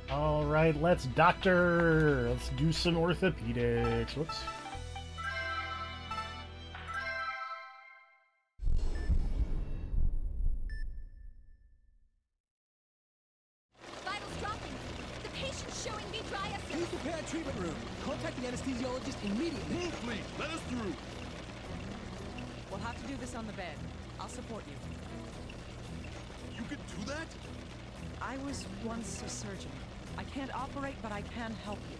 All right, let's doctor. Let's do some orthopedics. Whoops. Vitals dropping. The patient's showing vitriasis. Use the pad treatment room. Contact the anesthesiologist immediately. Move, please. Let us through. We'll have to do this on the bed. I'll support you. You can do that? I was once a surgeon. I can't operate, but I can help you.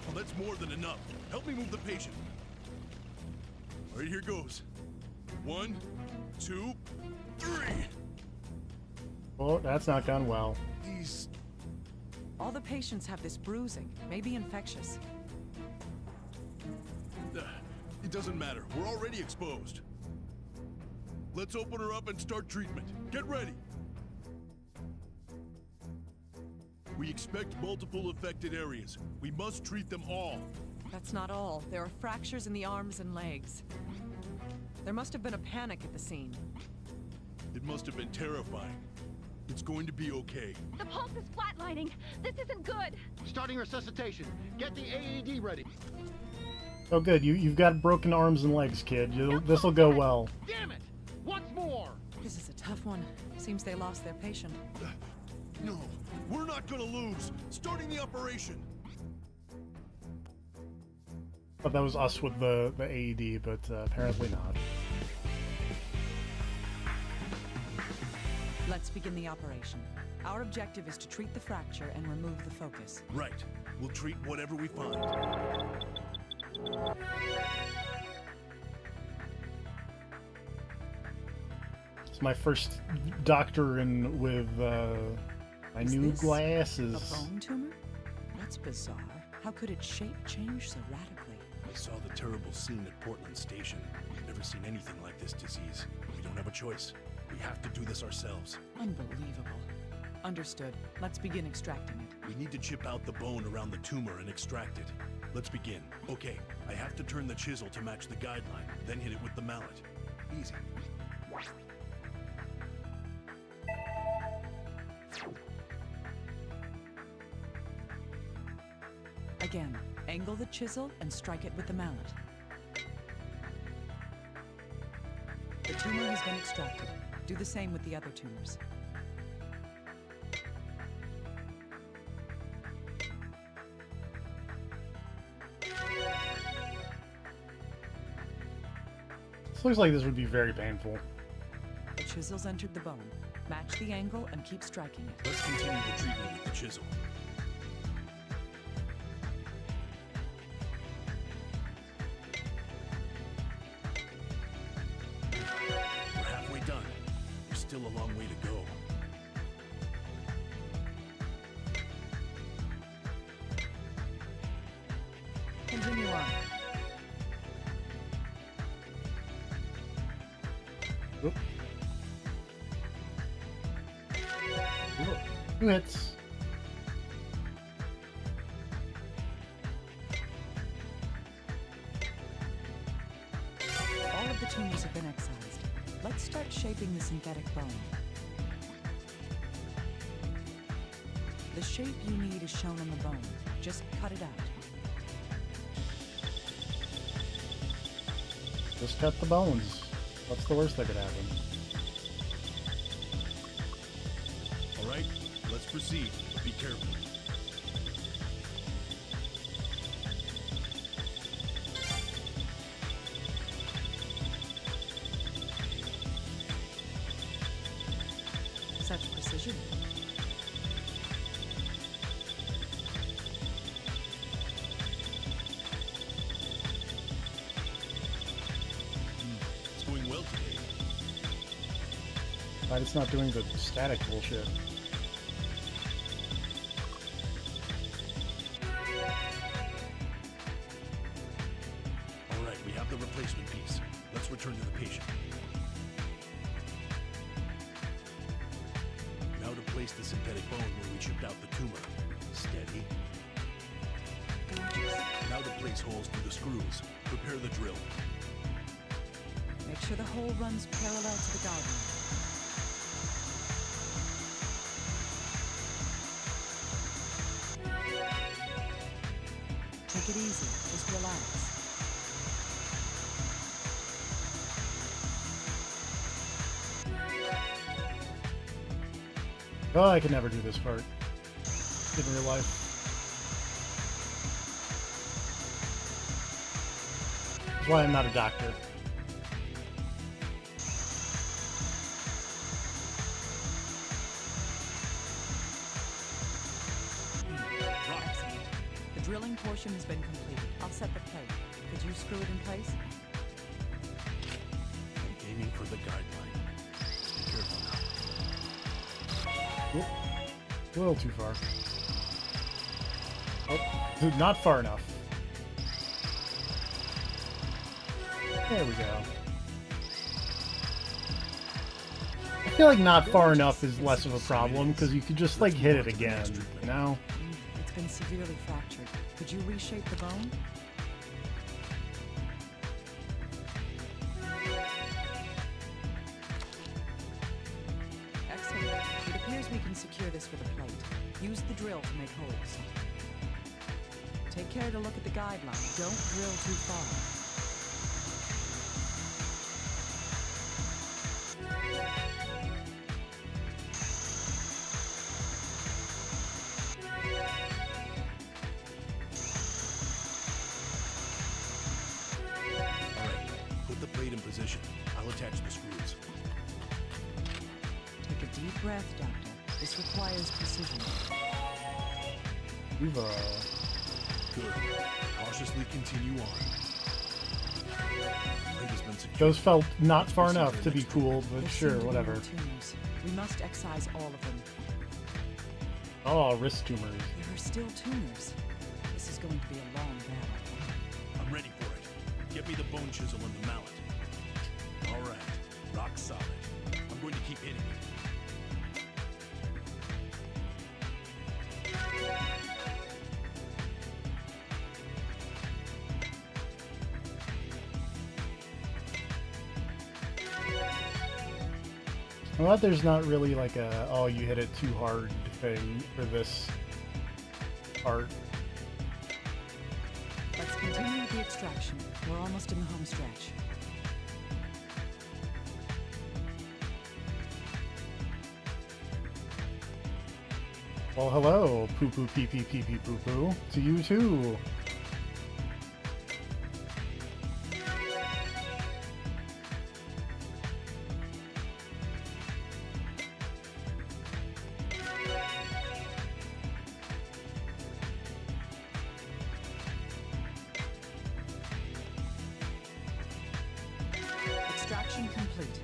Well, that's more than enough. Help me move the patient. All right, here goes. 1, 2, 3. Oh, that's not gone well. These... All the patients have this bruising, maybe infectious. It doesn't matter. We're already exposed. Let's open her up and start treatment. Get ready. We expect multiple affected areas. We must treat them all. That's not all. There are fractures in the arms and legs. There must have been a panic at the scene. It must have been terrifying. It's going to be okay. The pulse is flatlining. This isn't good. Starting resuscitation. Get the AED ready. Oh, good. You've got broken arms and legs, kid. This'll go well. Damn it! Once more! This is a tough one. Seems they lost their patient. No, we're not gonna lose. Starting the operation. Thought that was us with the AED, but apparently not. Let's begin the operation. Our objective is to treat the fracture and remove the focus. Right. We'll treat whatever we find. It's my first doctoring with my Is new this glasses. A bone tumor? That's bizarre. How could its shape change so radically? I saw the terrible scene at Portland Station. We've never seen anything like this disease. We don't have a choice. We have to do this ourselves. Unbelievable. Understood. Let's begin extracting it. We need to chip out the bone around the tumor and extract it. Let's begin. Okay, I have to turn the chisel to match the guideline, then hit it with the mallet. Easy. Again, angle the chisel and strike it with the mallet. The tumor has been extracted. Do the same with the other tumors. This looks like this would be very painful. The chisel's entered the bone. Match the angle and keep striking it. Let's continue the treatment with the chisel. We're halfway done. There's still a long way to go. Continue on. Oop. Two hits. All of the tumors have been excised. Let's start shaping the synthetic bone. The shape you need is shown on the bone. Just cut it out. Just cut the bones. What's the worst that could happen? All right, let's proceed. Be careful. Such precision. It's going well today. Glad it's not doing the static bullshit. All right, we have the replacement piece. Let's return to the patient. Now to place the synthetic bone where we chipped out the tumor. Steady. Now to place holes through the screws. Prepare the drill. Make sure the hole runs parallel to the guideline. Take it easy. Just relax. Oh, I could never do this part in real life. That's why I'm not a doctor. Excellent. The drilling portion has been completed. I'll set the plate. Could you screw it in place? I'm aiming for the guideline. Be careful now. Whoop. A little too far. Oh, dude, not far enough. There we go. I feel like not far enough is less of a problem because you could just like hit it again, you know? It's been severely fractured. Could you reshape the bone? Excellent. It appears we can secure this with a plate. Use the drill to make holes. Take care to look at the guideline. Don't drill too far. Alright, put the plate in position. I'll attach the screws. Take a deep breath, Doctor. This requires precision. You've, Good. Cautiously continue on. Plate has been secured. those felt not far enough to be cool, but There sure, seem to be whatever. more tumors. We must excise all of them. Oh, wrist tumors. There are still tumors. This is going to be a long battle. I'm ready for it. Get me the bone chisel and the mallet. Alright, rock solid. I'm going to keep hitting it. I'm glad there's not really like a, oh, you hit it too hard thing for this part. Let's continue with the extraction. We're almost in the home stretch. Well, hello, poo poo pee pee pee pee poo poo. To you too. Extraction complete.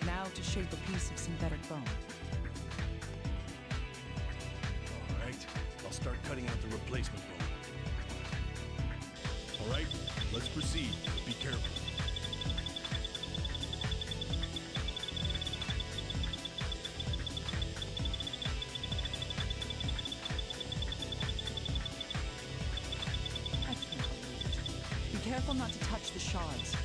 Now to shape a piece of synthetic bone. Alright, I'll start cutting out the replacement bone. Alright, let's proceed. Be careful. I can't believe it. Be careful not to touch the shards.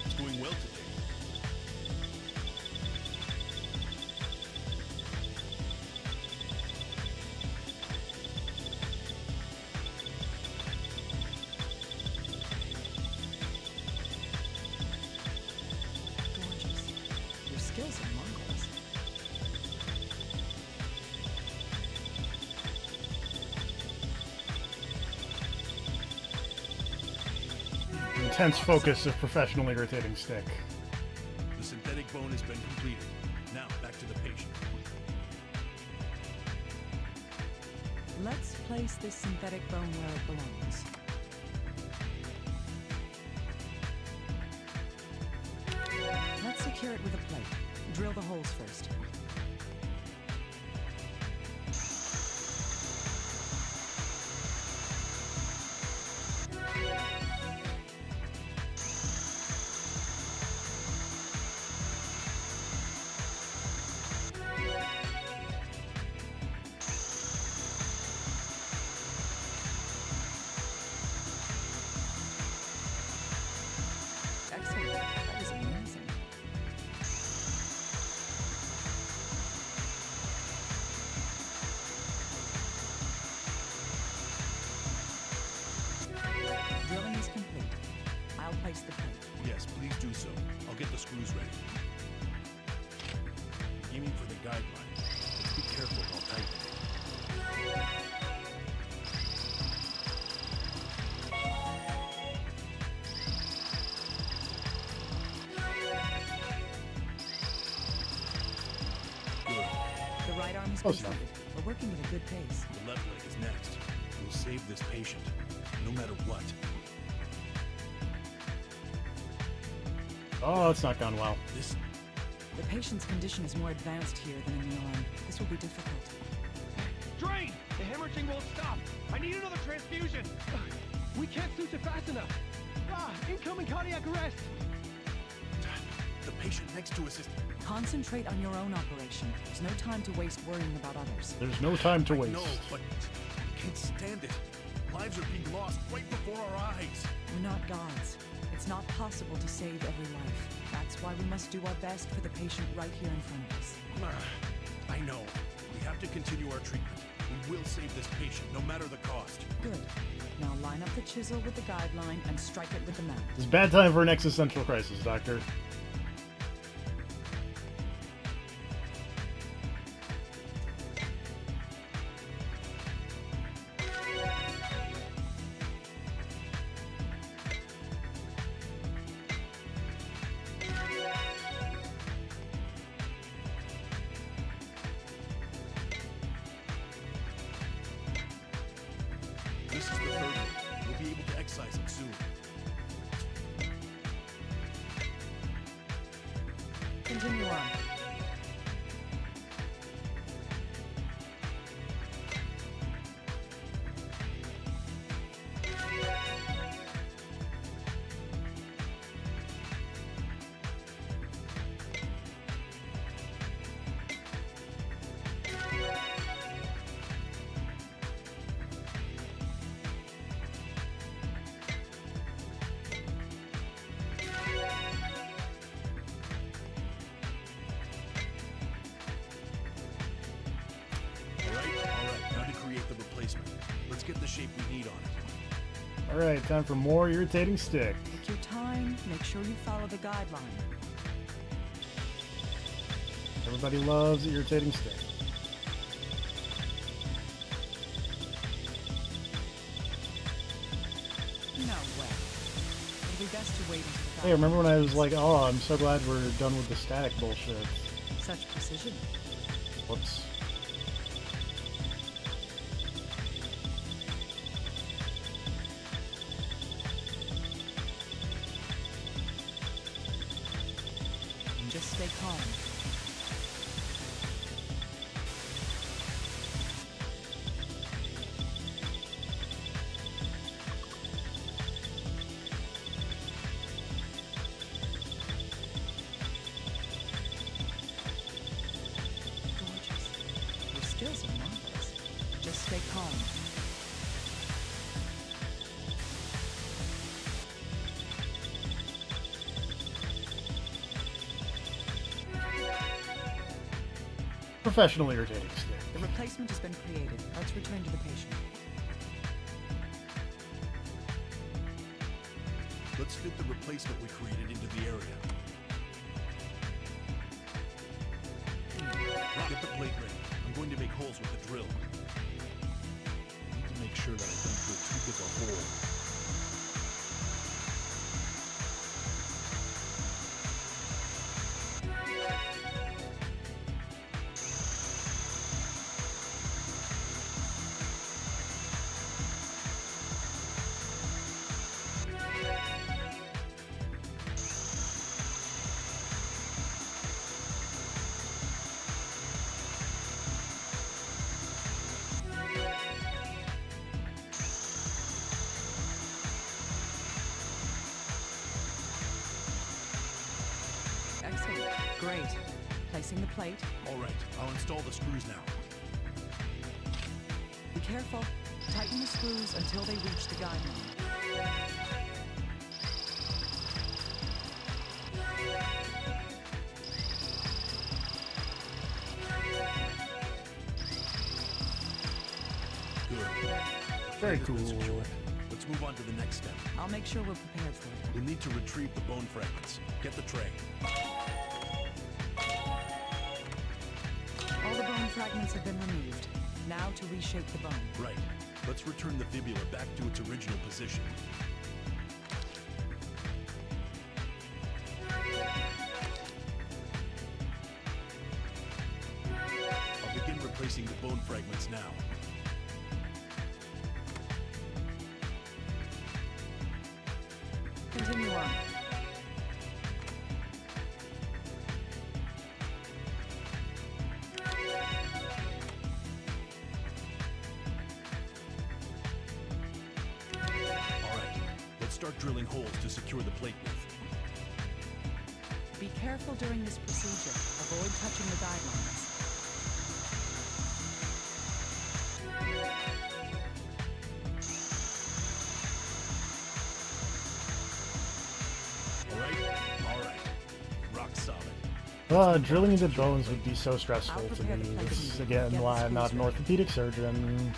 It's going well today. Gorgeous. Your skills are marvelous. Intense focus of professional irritating stick. The synthetic bone has been completed. Now, back to the patient. Let's place this synthetic bone where it belongs. Let's secure it with a plate. Drill the holes first. screws ready. I'm aiming for the guideline. Let's be careful while tightening it. Good. The right arm is Close enough. completed. We're working at a good pace. The left leg is next. We'll save this patient, no matter what. Oh, it's not gone well. This The patient's condition is more advanced here than in the arm. This will be difficult. Drain! The hemorrhaging won't stop. I need another transfusion. We can't suture it fast enough. Incoming cardiac arrest. the patient next to us is. Concentrate on your own operation. There's no time to waste worrying about others. There's no time to waste. No, but we can't stand it. Lives are being lost right before our eyes. We're not gods. It's not possible to save every life. That's why we must do our best for the patient right here in front of us. I know. We have to continue our treatment. We will save this patient, no matter the cost. Good. Now line up the chisel with the guideline and strike it with the mallet. It's a bad time for an existential crisis, Doctor. This is the third one. We'll be able to excise him soon. Continue on. All right. Now to create the replacement. Let's get the shape we need on it. Alright, time for more irritating stick. Take your time. Make sure you follow the guideline. Everybody loves irritating stick. No way. It'll be best to wait until the Hey, remember when I was like, oh, I'm so glad we're done with the static bullshit. Such precision. Whoops. Just stay calm. Gorgeous. Your skills are marvelous. Just stay calm. Professional irritating stick. The replacement has been created. Let's return to the patient. Let's fit the replacement we created into the area. Get the plate ready. I'm going to make holes with the drill. I need to make sure that I don't drill too big a hole. Excellent. Great. Placing the plate. All right, I'll install the screws now. Be careful. Tighten the screws until they reach the guideline. Good. Very That's been cool. secured. Let's Let's move on to the next step. I'll make sure we're prepared for it. We'll need to retrieve the bone fragments. Get the tray. All the bone fragments have been removed. Now to reshape the bone. Right. Let's return the fibula back to its original position. I'll begin replacing the bone fragments now. Continue on. All right. Let's start drilling holes to secure the plate with. Be careful during this procedure. Avoid touching the guidelines. All right. Rock solid. Drilling into bones would be so stressful I'll to prepare me. the plate It's, immediately. again, Get the why I'm not an screws ready. orthopedic surgeon.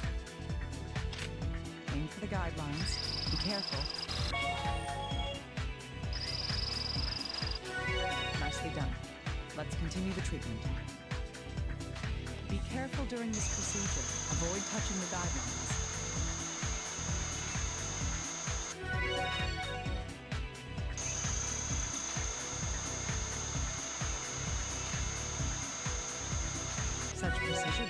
Aim for the guidelines. Be careful. Nicely done. Let's continue the treatment. Be careful during this procedure. Avoid touching the guidelines. Such precision.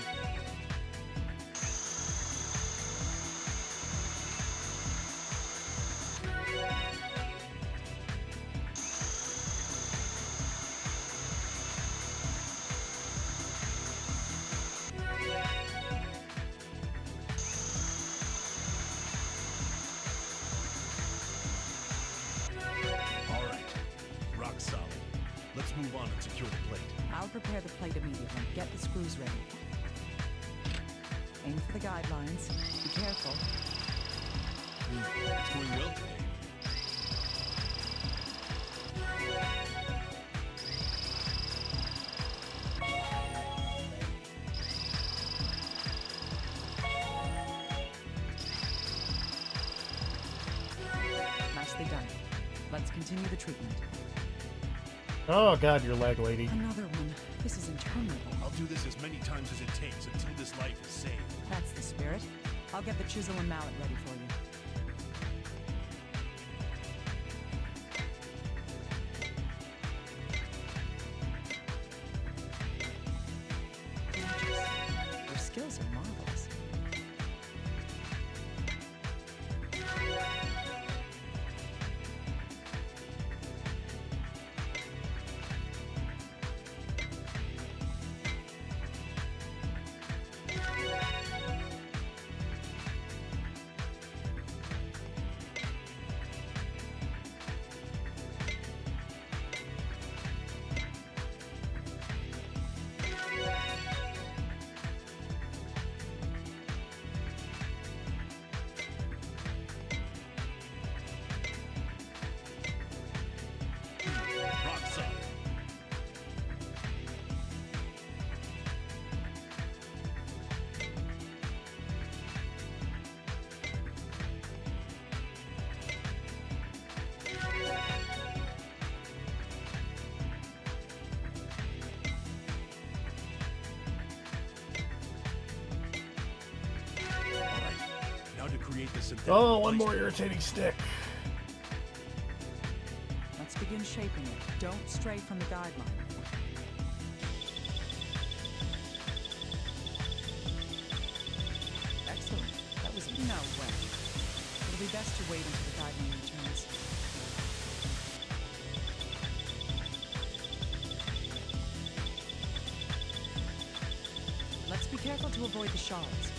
All right. Rock solid. Let's move on and secure the plate. I'll prepare the plate immediately. Get the screws ready. Aim for the guidelines. Be careful. It's going well today. Nicely done. Let's continue the treatment. Oh god, your leg, lady. Another one. This is interminable. I'll do this as many times as it takes until this life is saved. That's the spirit. I'll get the chisel and mallet ready for you. Gorgeous. Your skills are marvelous. Rock solid. All right. Now to create the synthetic Oh, one device. more irritating stick. Let's begin shaping it. Don't stray from the guideline. Excellent. That was no way. It'll be best to wait until the guideline returns. Let's be careful to avoid the shards.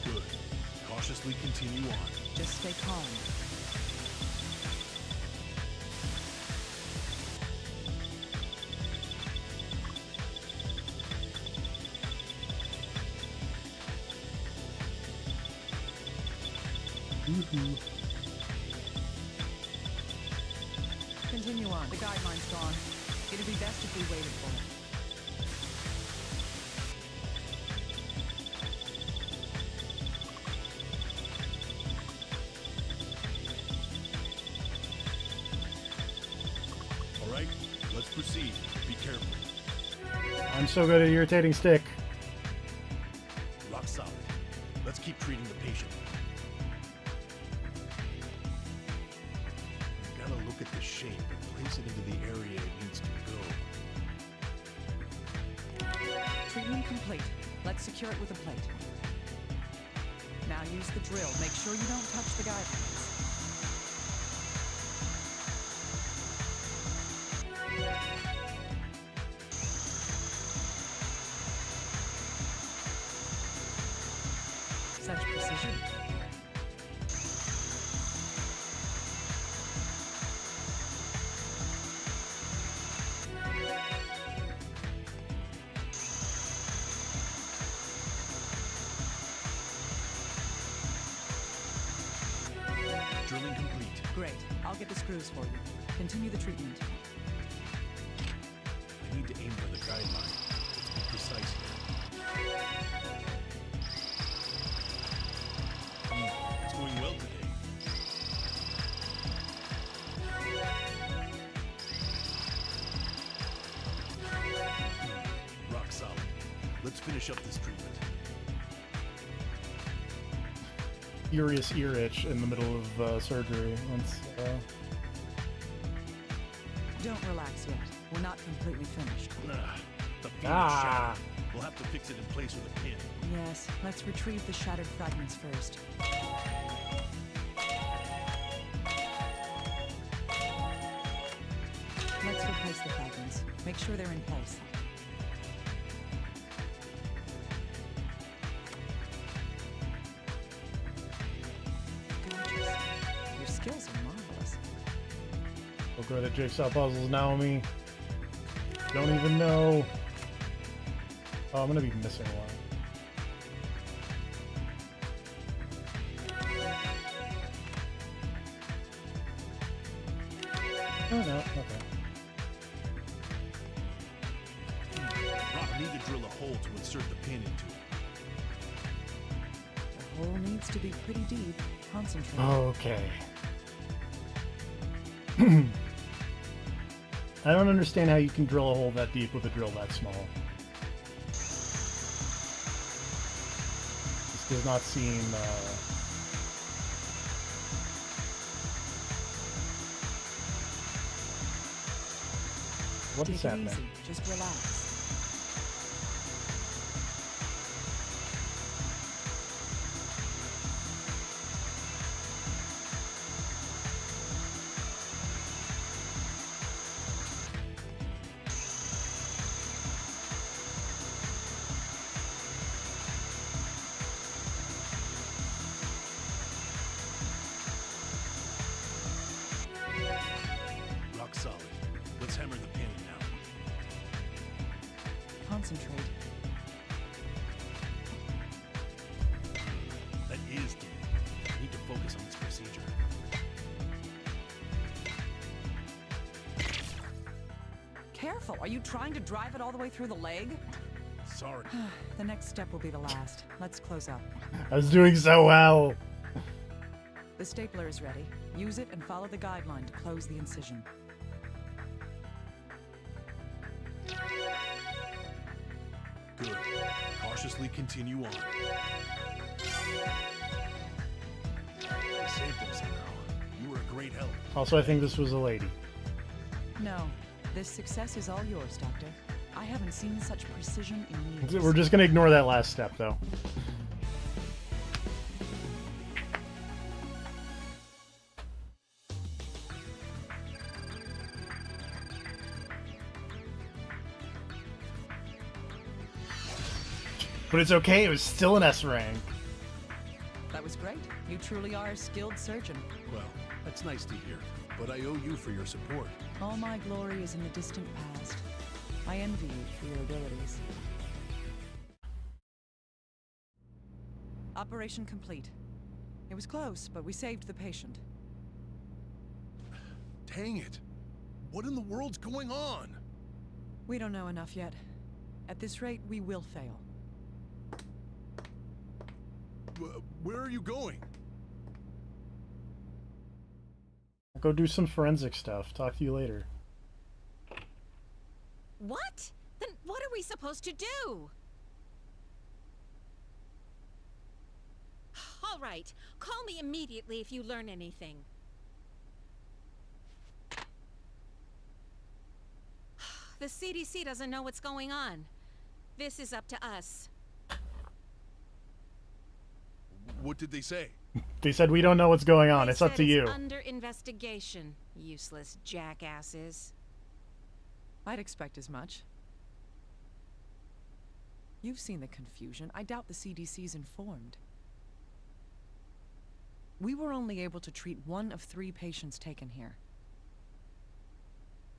Good. Cautiously continue on. Just stay calm. Continue on. The guideline's gone. It'd be best if we waited for it. Let's proceed. Be careful. I'm so good at irritating stick. Rock solid. Let's keep treating the patient. We've gotta look at the shape and place it into the area it needs to go. Treatment complete. Let's secure it with a plate. Now use the drill. Make sure you don't touch the guidelines. Such precision. Drilling complete. Great. I'll get the screws for you. Continue the treatment. I need to aim for the guideline. Let's be precise here. It's going well today. Rock solid. Let's finish up this treatment. Furious ear itch in the middle of surgery. Don't relax yet. We're not completely finished. The pin is Ah. shattered. We'll have to fix it in place with a pin. Yes, let's retrieve the shattered fragments first. Let's replace the fragments. Make sure they're in place. Gorgeous. Your skills are marvelous. So good at jigsaw puzzles, Naomi. Don't even know. Oh, I'm gonna be missing a lot. Oh no, okay. Rock, need to drill a hole to insert the pin into it. The hole needs to be pretty deep. Concentrate. Okay. I don't understand how you can drill a hole that deep with a drill that small. This does not seem, What is Take it happening? easy. Just relax. Rock solid. Let's hammer the pin in now. Concentrate. That is deep. I need to focus on this procedure. Careful. Are you trying to drive it all the way through the leg? Sorry. The next step will be the last. Let's close up. I was doing so well. The stapler is ready. Use it and follow the guideline to close the incision. Good. Cautiously continue on. I saved them somehow. You were a great help. Also, I think this was a lady. No. This success is all yours, Doctor. I haven't seen such precision in years. We're just gonna ignore that last step, though. But it's okay, it was still an S rank. That was great. You truly are a skilled surgeon. Well, that's nice to hear. But I owe you for your support. All my glory is in the distant past. I envy you for your abilities. Operation complete. It was close, but we saved the patient. Dang it. What in the world's going on? We don't know enough yet. At this rate, we will fail. Where are you going? Go do some forensic stuff. Talk to you later. What? Then what are we supposed to do? All right. Call me immediately if you learn anything. The CDC doesn't know what's going on. This is up to us. What did they say? They said we don't know what's going on. They It's up said to you. It's under investigation, useless jackasses. I'd expect as much. You've seen the confusion. I doubt the CDC's informed. We were only able to treat 1 of 3 patients taken here.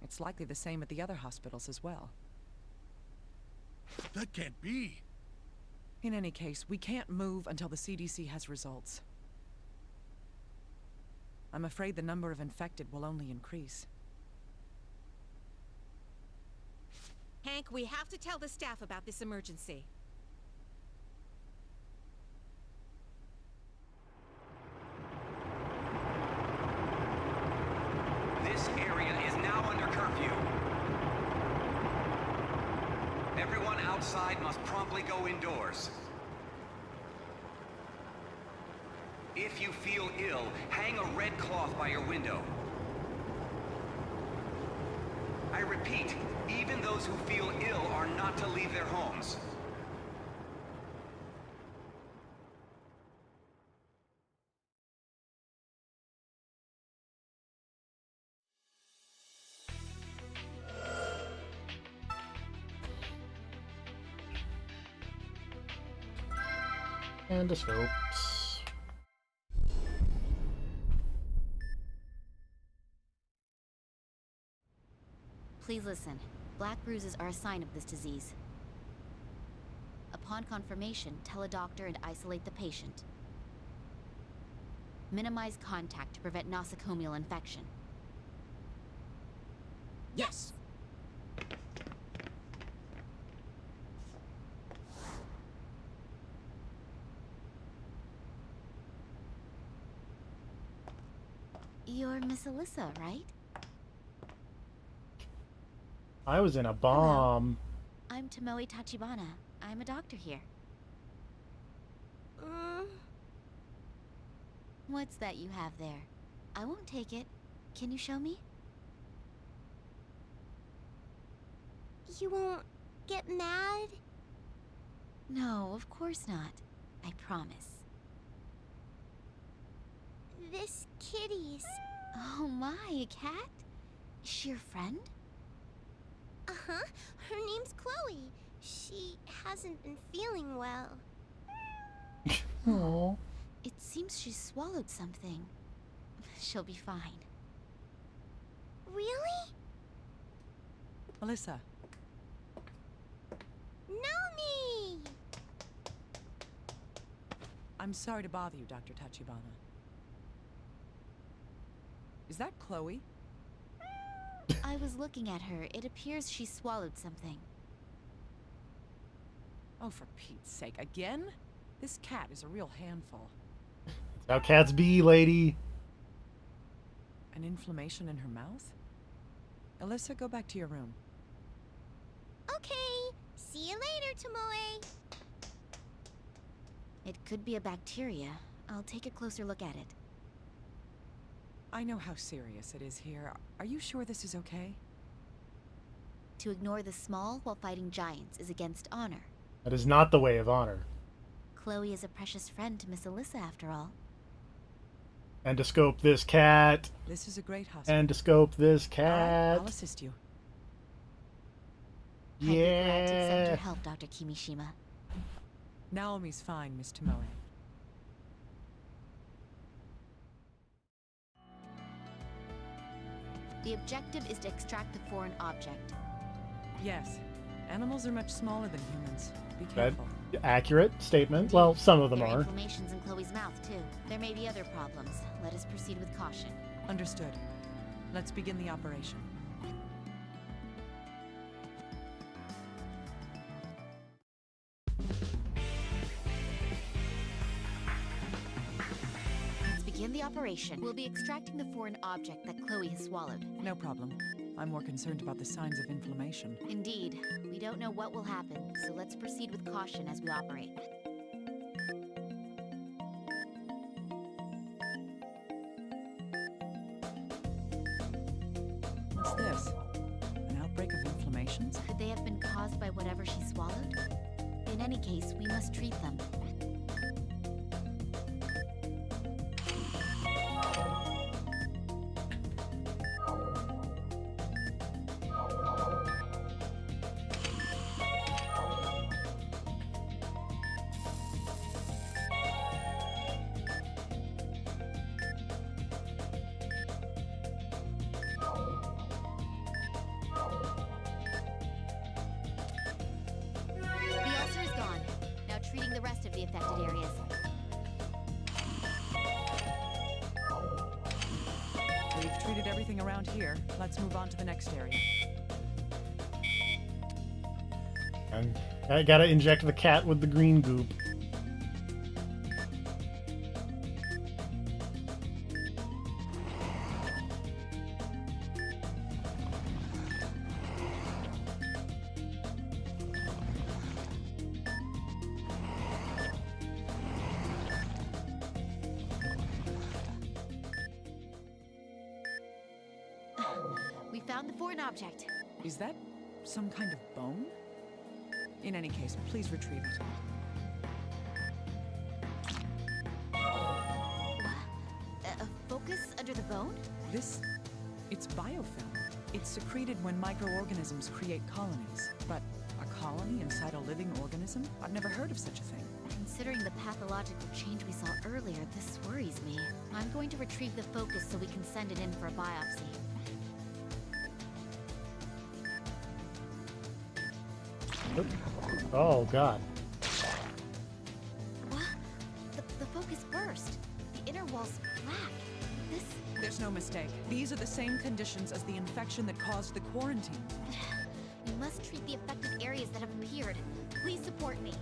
It's likely the same at the other hospitals as well. That can't be. In any case, we can't move until the CDC has results. I'm afraid the number of infected will only increase. Hank, we have to tell the staff about this emergency. This area is now under curfew. Everyone outside must promptly go indoors. If you feel ill, hang a red cloth by your window. I repeat, even those who feel ill are not to leave their homes. Endoscopes. Please listen. Black bruises are a sign of this disease. Upon confirmation, tell a doctor and isolate the patient. Minimize contact to prevent nosocomial infection. Yes! You're Miss Alyssa, right? I was in a bomb. I'm Tomoe Tachibana. I'm a doctor here. What's that you have there? I won't take it. Can you show me? You won't get mad? No, of course not. I promise. This kitty's... Oh my, a cat? Is she your friend? Uh-huh. Her name's Chloe. She hasn't been feeling well. Aww. It seems she swallowed something. She'll be fine. Really? Alyssa, Nomi! I'm sorry to bother you, Dr. Tachibana. Is that Chloe? I was looking at her. It appears she swallowed something. Oh, for Pete's sake, again? This cat is a real handful. That's how cats be, lady. An inflammation in her mouth? Alyssa, go back to your room. Okay. See you later, Tomoe. It could be a bacteria. I'll take a closer look at it. I know how serious it is here. Are you sure this is okay? To ignore the small while fighting giants is against honor. That is not the way of honor. Chloe is a precious friend to Miss Alyssa, after all. Endoscope this cat. This is a great hospital. Endoscope this All right, cat. I'll assist you. I'd be glad to accept Yeah. your help, Dr. Kimishima. Naomi's fine, Miss Tomoe. The objective is to extract the foreign object. Yes. Animals are much smaller than humans. Be That careful. accurate statement. Well, some of them There are are. inflammations in Chloe's mouth, too. There may be other problems. Let us proceed with caution. Understood. Let's begin the operation. Let's begin the operation. We'll be extracting the foreign object that Chloe has swallowed. No problem. I'm more concerned about the signs of inflammation. Indeed. We don't know what will happen, so let's proceed with caution as we operate. What's this? An outbreak of inflammations? Could they have been caused by whatever she swallowed? In any case, we must treat them. The ulcer is gone. Now treating the rest of the affected areas. We've treated everything around here. Let's move on to the next area. And I gotta inject the cat with the green goop. We found the foreign object. Is that some kind of bone? In any case, please retrieve it. A focus under the bone? It's biofilm. It's secreted when microorganisms create colonies. But a colony inside a living organism? I've never heard of such a thing. Considering the pathological change we saw earlier, this worries me. I'm going to retrieve the focus so we can send it in for a biopsy. Oh, God. What? The focus burst. The inner wall's black. This... There's no mistake. These are the same conditions as the infection that caused the quarantine. We must treat the affected areas that have appeared. Please support me.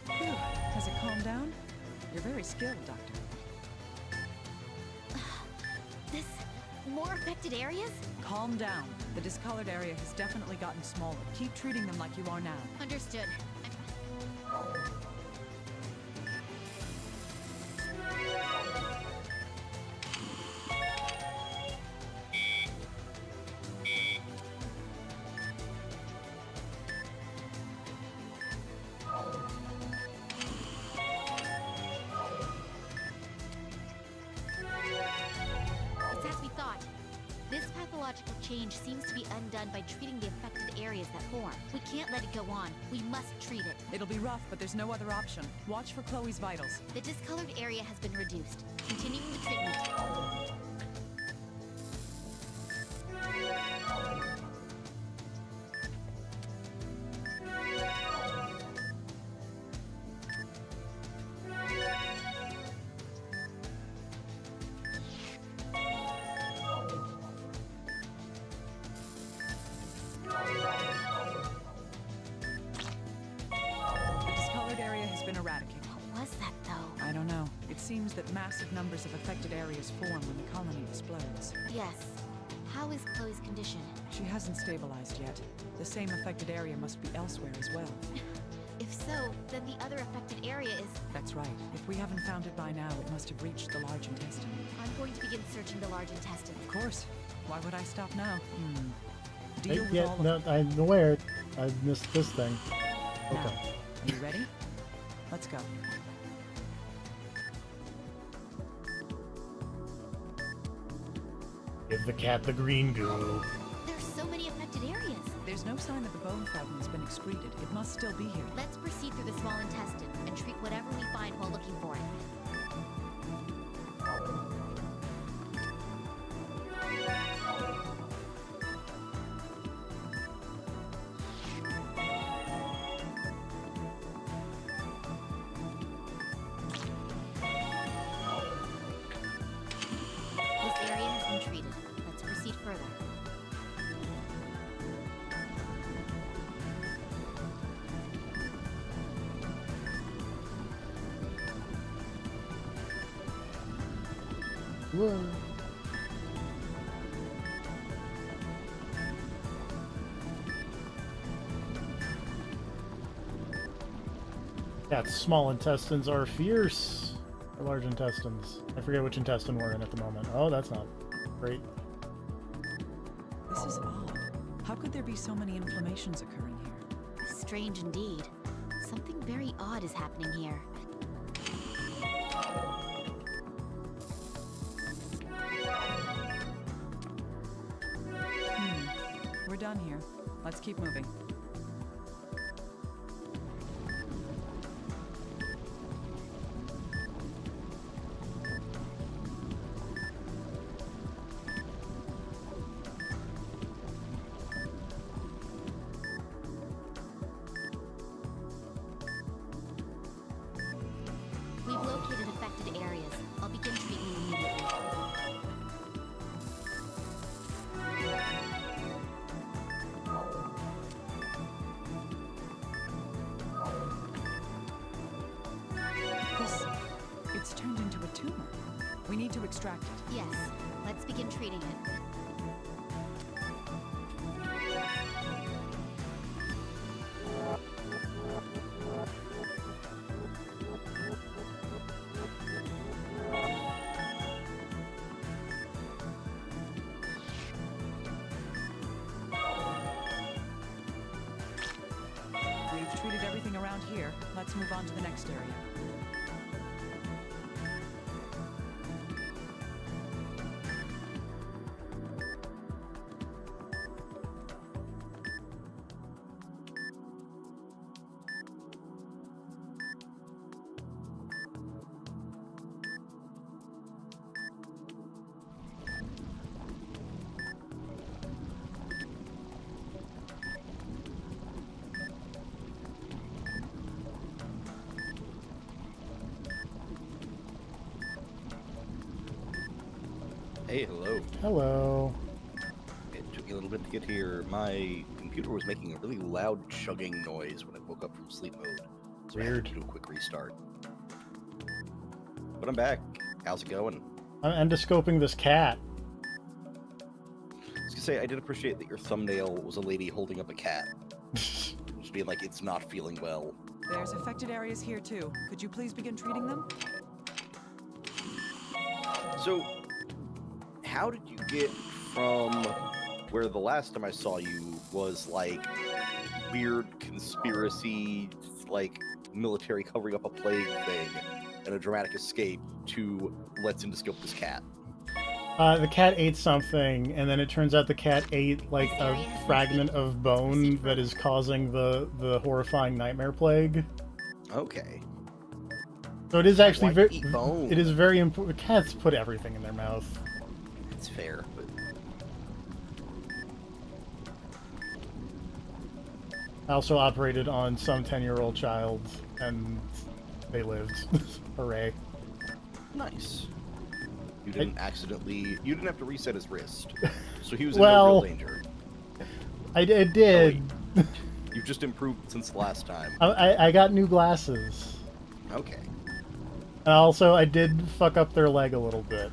Phew. Has it calmed down? You're very skilled, Doctor. This... more affected areas? Calm down. The discolored area has definitely gotten smaller. Keep treating them like you are now. Understood. It's as we thought. This pathological change seems to be undone by treating the affected areas that form. We can't let it go on. We must treat it. It'll be rough, but there's no other option. Watch for Chloe's vitals. The discolored area has been reduced. Continuing the treatment. The discolored area has been eradicated. What was that, though? I don't know. It seems that massive numbers of affected areas form when the colony explodes. Yes. How is Chloe's condition? She hasn't stabilized yet. The same affected area must be elsewhere as well. If so, then the other affected area is... That's right. If we haven't found it by now, it must have reached the large intestine. I'm going to begin searching the large intestine. Of course. Why would I stop now? Deal with Yeah, all of no, I'm aware. I missed this thing. Now, Okay. are you ready? Let's go. Give the cat the green goo. There's so many affected areas. There's no sign that the bone fragment's been excreted. It must still be here. Let's proceed through the small intestine and treat whatever we find while looking for it. Whoa. Yeah, small intestines are fierce. Or large intestines. I forget which intestine we're in at the moment. Oh, that's not great. This is odd. How could there be so many inflammations occurring here? Strange indeed. Something very odd is happening here. We're done here. Let's keep moving. We've located affected areas. I'll begin treatment immediately. It's turned into a tumor. We need to extract it. Yes, let's begin treating it. We've treated everything around here. Let's move on to the next area. Hey, hello. Hello. It took me a little bit to get here. My computer was making a really loud chugging noise when I woke up from sleep mode. So I had to do a quick restart. But I'm back. How's it going? I'm endoscoping this cat. I was gonna say, I did appreciate that your thumbnail was a lady holding up a cat. Just being like, it's not feeling well. There's affected areas here too. Could you please begin treating them? So, how did you get from where the last time I saw you was like weird conspiracy, like military covering up a plague thing, and a dramatic escape to let's endoscope this cat? The cat ate something, and then it turns out the cat ate like a fragment of bone that is causing the horrifying nightmare plague. Okay. So it is actually Why eat bone? It is very important. Cats put everything in their mouth. It's fair, but I also operated on some 10-year-old child, and they lived. Hooray. nice. You didn't you didn't have to reset his wrist, so he was in Well, no real danger. I did. You've just improved since the last time. I got new glasses. Okay. And also, I did fuck up their leg a little bit.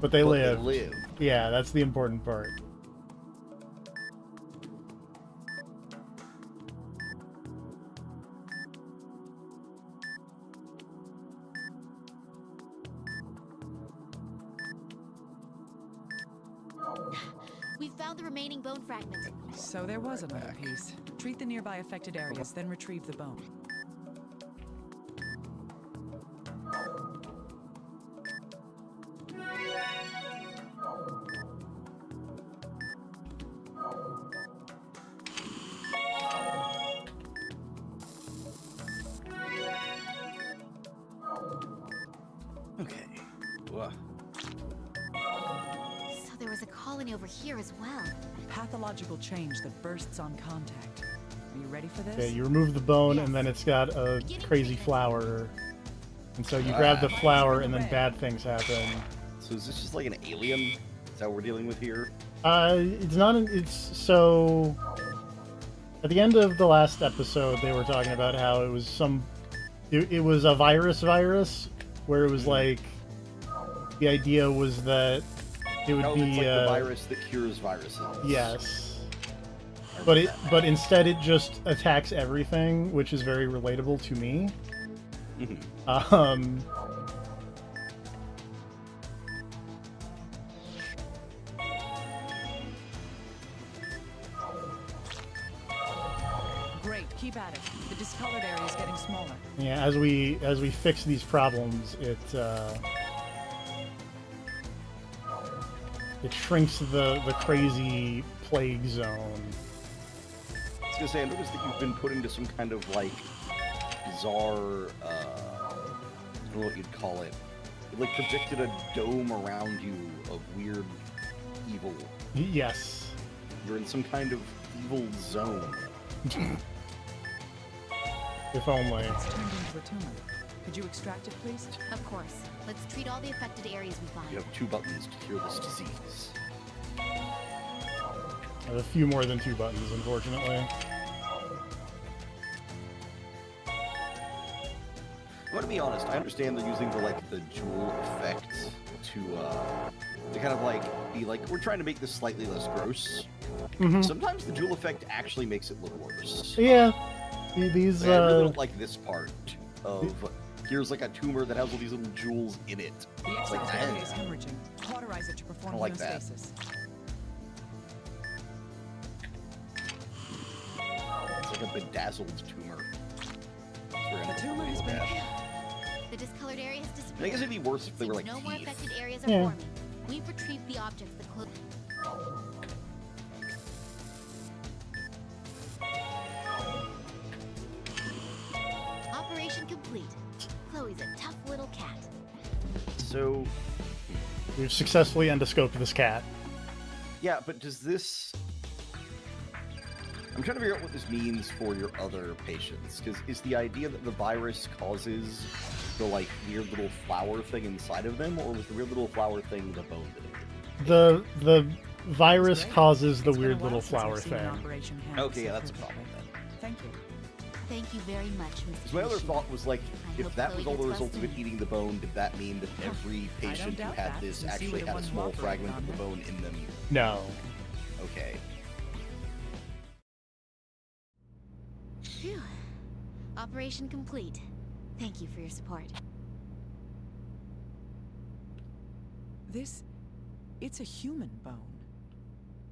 But they lived. They lived. Yeah, that's the important part. We found the remaining bone fragment. So there was another piece. Treat the nearby affected areas, then retrieve the bone. Okay. Well, So there was a colony over here as well. Pathological change that bursts on contact. Are you ready for this? Yeah, you remove the bone, and then it's got a crazy flower. And so you grab the flower, and then bad things happen. so is this just like an alien? Is that what we're dealing with here? It's not. It's so. At the end of the last episode, they were talking about how it was some. It was a virus, where it was like the idea was that it would Oh, be it's like the virus that cures viruses. yes, I but remember that. but instead it just attacks everything, which is very relatable to me. Mhm. Great, keep at it. The discolored area is getting smaller. Yeah, as we fix these problems, it shrinks the crazy plague zone. I was gonna say, I noticed that you've been put into some kind of like bizarre, I don't know what you'd call it. It like projected a dome around you of weird evil. Yes. You're in some kind of evil zone. If only. It's turned into a tumor. Could you extract it, please? Of course. Let's treat all the affected areas we find. You have 2 buttons to cure this disease. I have a few more than 2 buttons, unfortunately. I'm gonna be honest, I understand they're using the jewel effect to kind of like be like, we're trying to make this slightly less gross. Mhm. Sometimes the jewel effect actually makes it look worse. Yeah. These Like, I really don't like this part of here's like a tumor that has all these little jewels in it. The It's like, exposed area is dang. hemorrhaging. Cauterize it to perform I like that. hemostasis. It's like a bedazzled tumor. The tumor has been... The discolored area has disappeared. I guess it'd be worse if they were like no more teeth. affected areas are Yeah. forming. We've retrieved the objects that close. Operation complete. Chloe's a tough little cat. So, We've successfully endoscoped this cat. yeah, but does this... I'm trying to figure out what this means for your other patients, because is the idea that the virus causes the, like, weird little flower thing inside of them, or was the weird little flower thing the bone that it did? The virus Great. causes the It's been a weird while little since I've flower seen an thing. operation handled Okay, yeah, so that's a perfectly. problem then. Thank you. Thank you very much, Mr. Because my other Ishii. thought was, like, I if hope that Chloe was all the gets result of it well eating the bone, did that mean that every I don't patient who doubt had that, this since you actually were the had a one who small operated fragment on of the her. bone in them? No. Okay. Phew. Operation complete. Thank you for your support. It's a human bone.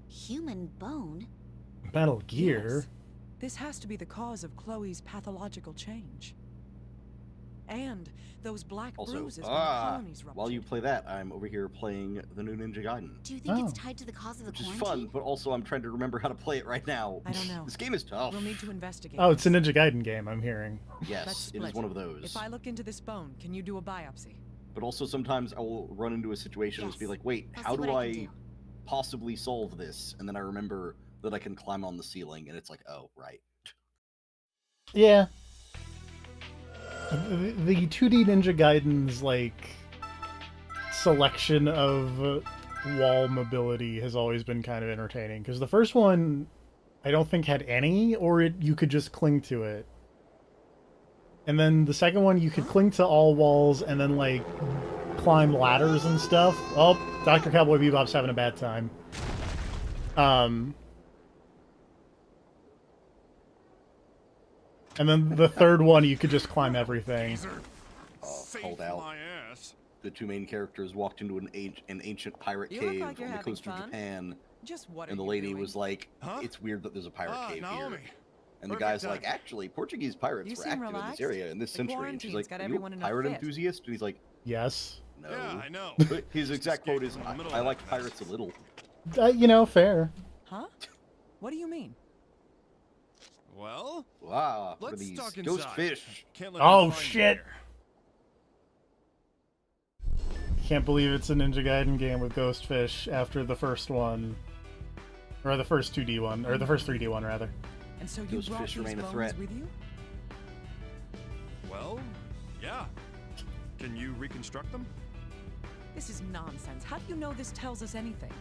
Human bone? Metal Gear? Yes. This has to be the cause of Chloe's pathological change. And those black Also, bruises when the colonies ruptured. while you play that, I'm over here playing the new Ninja Gaiden. Do you think Oh. it's tied to the cause of the Which is quarantine? fun, but also I'm trying to remember how to play it right now. I don't know. This game is tough. We'll need to investigate. Oh, it's a this. Ninja Gaiden game, I'm hearing. Let's Yes, it split. is one of those. If I look into this bone, can you do a biopsy? But also sometimes I will run into a situation and just be Yes. like, wait, I'll how see do what I I can do. possibly solve this? And then I remember that I can climb on the ceiling, and it's like, oh, right. Yeah. The 2D Ninja Gaiden's, like, selection of wall mobility has always been kind of entertaining, because the first one, I don't think had any, or you could just cling to it. And then the second one, you could cling to all walls and then, like, climb ladders and stuff. Oh, Dr. Cowboy Bebop's having a bad time. And then the third one, you could just climb everything. Called out. The two main characters walked into an ancient pirate You look cave like you're on the having coast of fun. Japan, Just what and are the you lady doing? was like, Huh? "It's weird that there's a pirate cave Naomi. here." And the Perfect guy's like, timing. "Actually, Portuguese pirates You were seem active in relaxed. this area in this The century." And she's quarantine's like, got "Are you everyone a in a pirate fit." enthusiast?" And he's like, Yes. "No." Yeah, I know. But his exact quote is, Escaped from the middle "I of like that pirates a mess." little." You know, fair. Huh? What do you mean? Well, Wow, what are let's these talk ghost inside. fish? Can't let Oh, them find me shit. here. Can't believe it's a Ninja Gaiden game with ghost fish after the first one. Or the first 2D one, or the first 3D one, rather. And so you Those brought fish these remain a bones threat. with you? Well, yeah. Can you reconstruct them? This is nonsense. How do you know this tells us anything?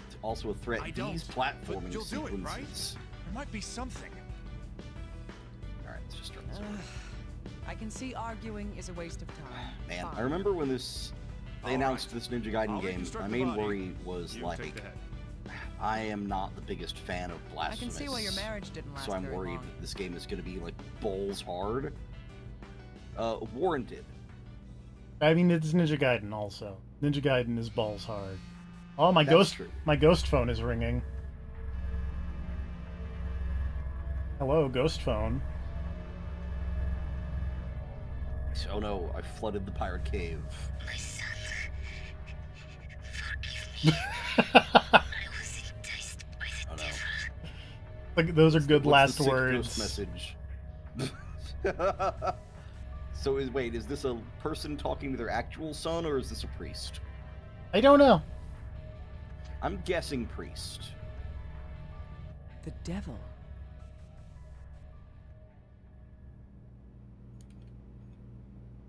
It's also a threat. I don't, These but platforming you'll do it, right? sequences. There might be something. All right, let's just start this. Ugh. I can see arguing is a waste of time. Man, I Fine. remember when this they announced this Ninja Gaiden I'll game, reconstruct my the main body. worry was You like, take the head. I am not the biggest fan of I Blasphemous. can see why your marriage didn't last So I'm very worried long. that this game is going to be like balls hard. Warranted. I mean, it's Ninja Gaiden also. Ninja Gaiden is balls hard. Oh, That's true. my ghost phone is ringing. Hello, ghost phone. Oh no, I flooded the pirate cave. My son. Oh no. Like, those are good What's last the sick words. ghost message. So is this a person talking to their actual son, or is this a priest? I don't know. I'm guessing priest. The devil.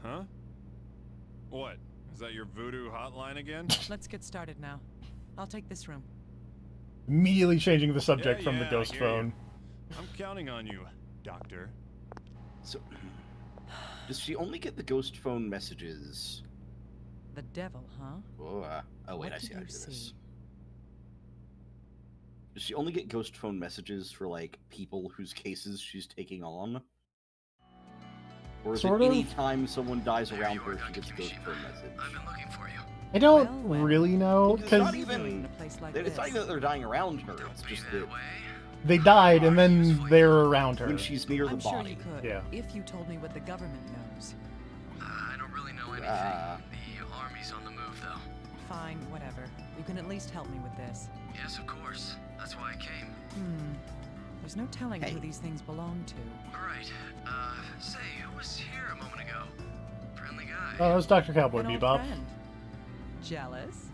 Huh? What? Is that your voodoo hotline again? Let's get started now. I'll take this room. Immediately changing the subject from the I ghost hear phone. you. I'm counting on you, Doctor. So, does she only get the ghost phone messages? The devil, huh? Oh, oh wait, What I see did how to you do this. see? Does she only get ghost phone messages for like people whose cases she's taking on? Or is Sort it of. any time someone dies around her, she gets a ghost phone message? I've been looking for you. I don't Well, really know, Well, it's not because even- In a place like It's not this. even that they're dying around her, it's just that they died and then they're around her. when she's near the I'm sure body. you could, Yeah. if you told me what the government knows. I don't really know anything. Ah. The army's on the move, though. Fine, whatever. You can at least help me with this. Yes, of course. That's why I came. There's no telling Hey. who these things belong to. Right. Say, who was here a moment ago? Friendly guy. Oh, that was Dr. Cowboy An old Bebop. friend. Jealous?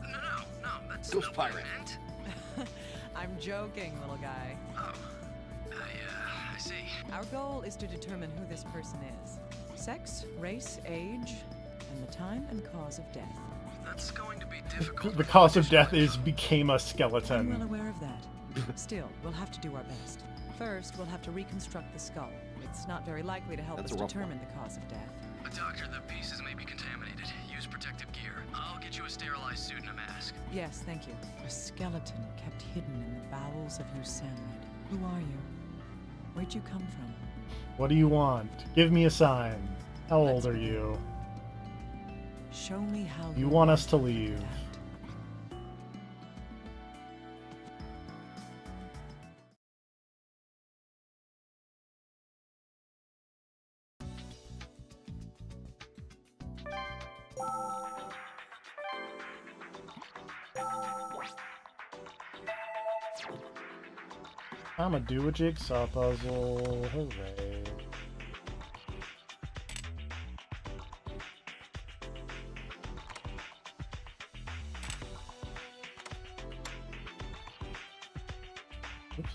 No, that's Ghost not what I pirate. meant. I'm joking, little guy. Oh. I see. Our goal is to determine who this person is. Sex, race, age, and the time and cause of death. That's going to be difficult. The cause of death is Right. became a I'm well skeleton. aware of that. Still, we'll have to do our best. First, we'll have to reconstruct the skull. It's not very likely to help That's us a rough determine the cause of death. Doctor, the pieces may be contaminated. Use protective gear. I'll get you a sterilized suit and a mask. Yes, thank you. A skeleton kept hidden in the bowels of Usanrid. Who are you? Where'd you come from? What do you want? Give me a sign. How old Let's are begin. you? Show me how You your want us life to will leave. adapt. I'ma do a jigsaw puzzle. Hooray. Oops.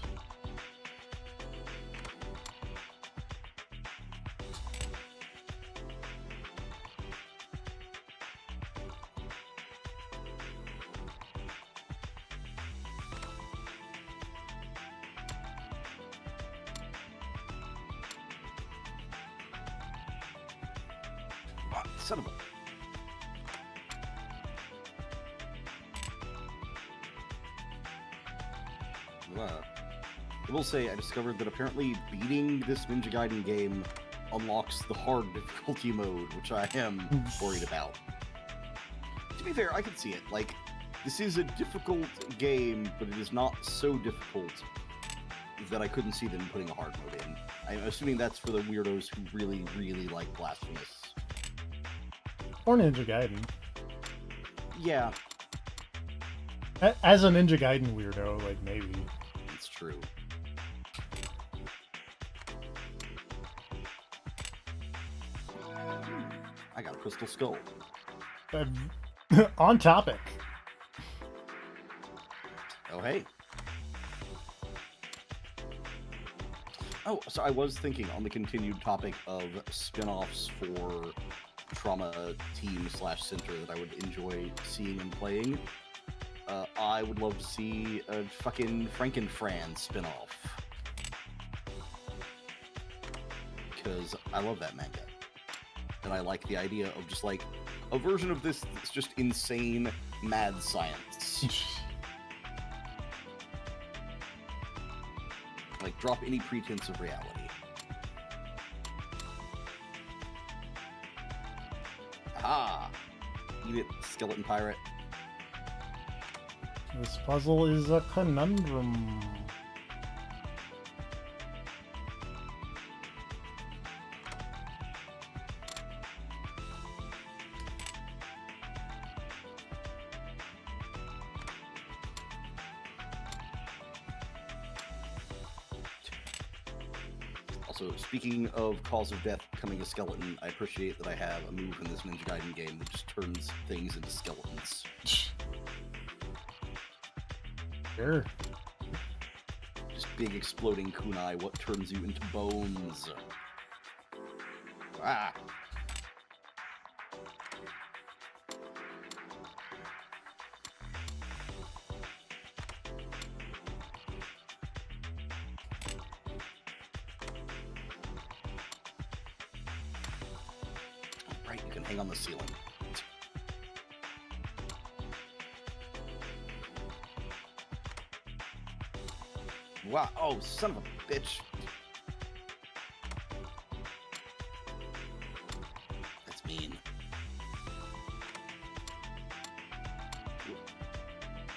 What? Son of a... I will say, I discovered that apparently beating this Ninja Gaiden game unlocks the hard difficulty mode, which I am worried about. To be fair, I can see it. Like, this is a difficult game, but it is not so difficult that I couldn't see them putting a hard mode in. I'm assuming that's for the weirdos who really, really like Blasphemous. Or Ninja Gaiden. Yeah, As a Ninja Gaiden weirdo, like, maybe. it's true. I got a crystal skull. On topic. Oh, hey. Oh, so I was thinking on the continued topic of spin-offs for Trauma Team / Center that I would enjoy seeing and playing. I would love to see a fucking Frankenfran spin-off. Because I love that manga. And I like the idea of just like a version of this that's just insane, mad science. Like, drop any pretense of reality. Aha! Eat it, skeleton pirate. This puzzle is a conundrum. Also, speaking of cause of death becoming a skeleton, I appreciate that I have a move in this Ninja Gaiden game that just turns things into skeletons. Sure. Just big exploding kunai, what turns you into bones? Ah! Right, you can hang on the ceiling. Wow, oh, son of a bitch. That's mean.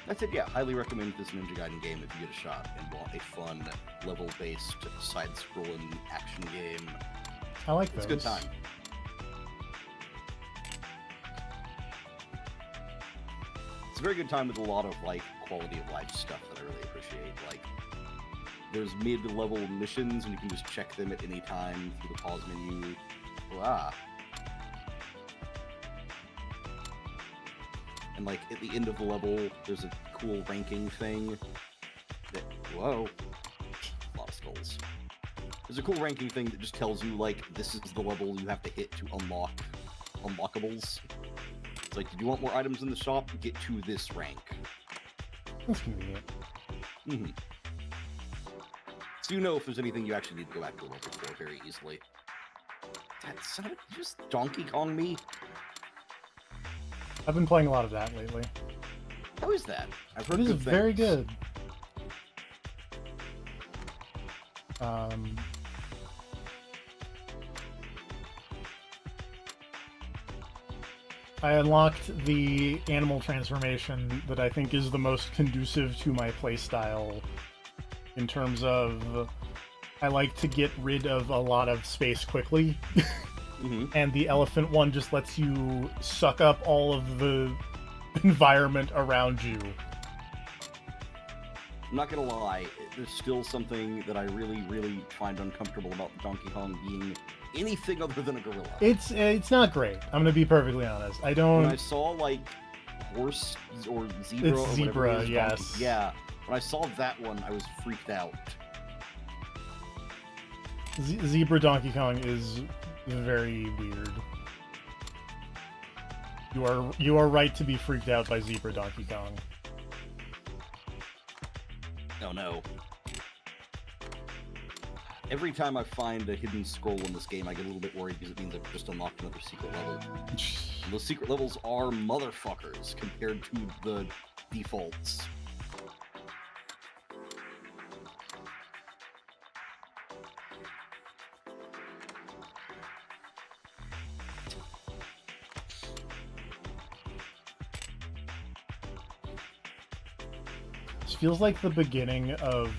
That's it, yeah. Highly recommend this Ninja Gaiden game if you get a shot and want a fun, level-based, side-scrolling action game. I like those. It's a good time. It's a very good time with a lot of, like, quality of life stuff that I really appreciate. Like, there's mid-level missions, and you can just check them at any time through the pause menu. Wow. And, like, at the end of the level, there's a cool ranking thing that... Whoa. A lot of skulls. There's a cool ranking thing that just tells you, like, this is the level you have to hit to unlock unlockables. It's like, did you want more items in the shop? Get to this rank. That's convenient. Mm-hmm. So you know if there's anything you actually need to go back to a level for very easily. That son of a... just Donkey Kong me? I've been playing a lot of that lately. How is that? I've heard It is good very things. good. I unlocked the animal transformation that I think is the most conducive to my playstyle in terms of I like to get rid of a lot of space quickly. Mm-hmm. And the elephant one just lets you suck up all of the environment around you. I'm not gonna lie, there's still something that I really, really find uncomfortable about Donkey Kong being anything other than a gorilla. It's not great. I'm gonna be perfectly honest. I don't. When I saw like horse or zebra, It's or zebra, whatever it is, yes. donkey, yeah. When I saw that one, I was freaked out. Zebra Donkey Kong is very weird. You are right to be freaked out by Zebra Donkey Kong. Oh no. Every time I find a hidden scroll in this game, I get a little bit worried because it means I've just unlocked another secret level. And those secret levels are motherfuckers compared to the defaults. This feels like the beginning of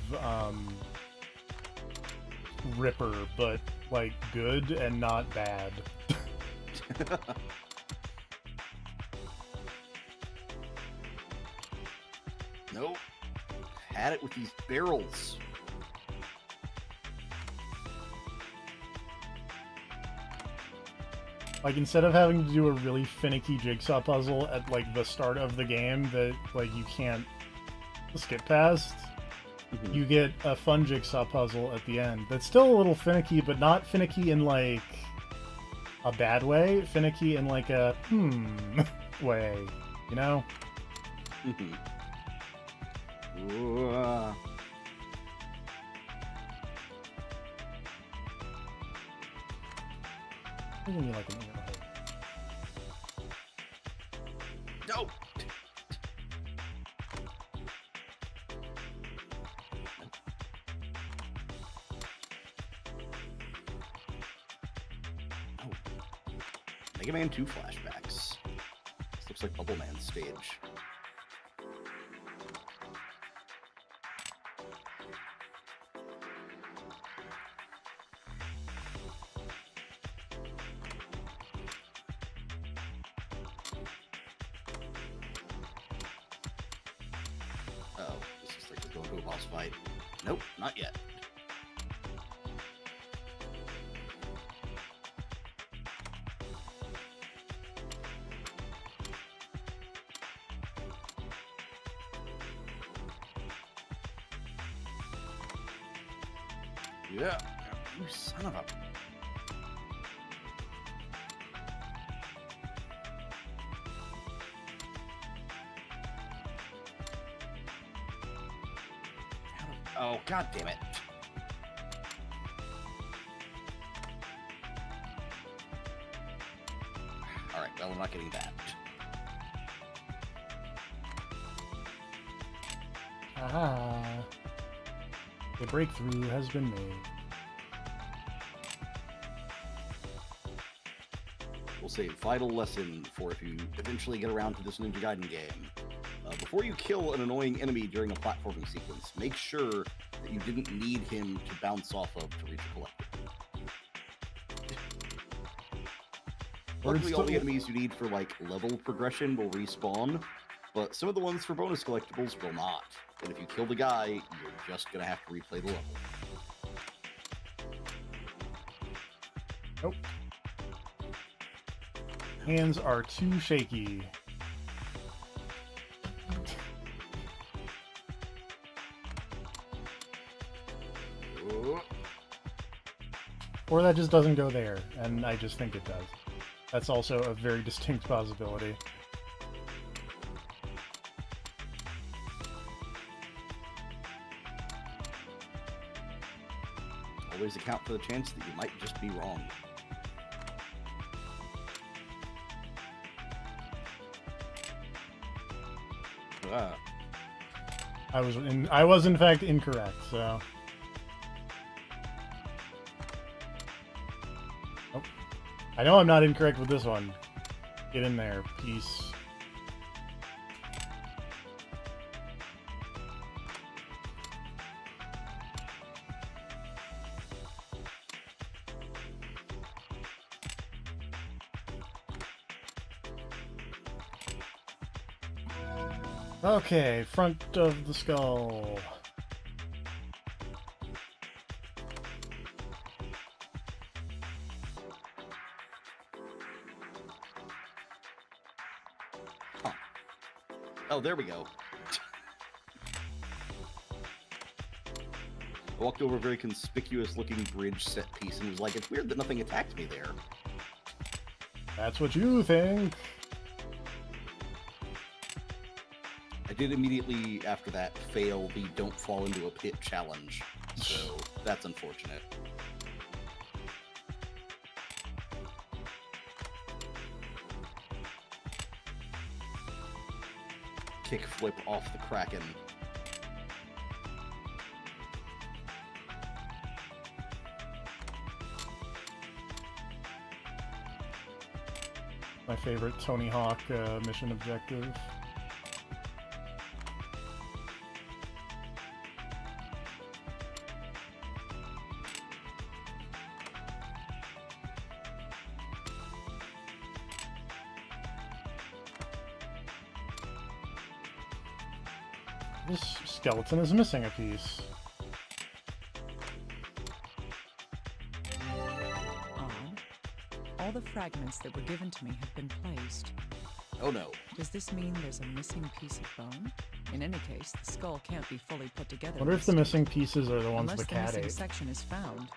Ripper, but like good and not bad. Nope. Had it with these barrels. Like, instead of having to do a really finicky jigsaw puzzle at like the start of the game that like you can't skip past, you get a fun jigsaw puzzle at the end that's still a little finicky, but not finicky in like a bad way, finicky in like a way, you know? Give me like an ear hole. No! Oh. Mega Man 2 flashbacks. This looks like Bubble Man's stage. Oh, this is like we're going to a boss fight. Nope, not yet. Yeah, you son of a... Oh, god damn it. Alright, well, I'm not getting that. Aha. A breakthrough has been made. We'll say vital lesson for if you eventually get around to this Ninja Gaiden game. Before you kill an annoying enemy during a platforming sequence, make sure that you didn't need him to bounce off of to reach a collectible. Luckily, all the enemies you need for like level progression will respawn, but some of the ones for bonus collectibles will not. And if you kill the guy, you're just gonna have to replay the level. Nope. Hands are too shaky. Or that just doesn't go there, and I just think it does. That's also a very distinct possibility. Always account for the chance that you might just be wrong. Ah. I was in fact incorrect, so. Nope. I know I'm not incorrect with this one. Get in there, peace. Okay, front of the skull. Huh. Oh, there we go. I walked over a very conspicuous looking bridge set piece and was like, it's weird that nothing attacked me there. That's what you think. I did immediately after that fail the don't fall into a pit challenge, so that's unfortunate. Kick flip off the Kraken. My favorite Tony Hawk mission objective. This skeleton is missing a piece. Odd. All the fragments that were given to me have been placed. Oh no. Does this mean there's a missing piece of bone? In any case, the skull can't be fully put together. I wonder if the missing pieces are the ones Unless the cat missing ate. section is found,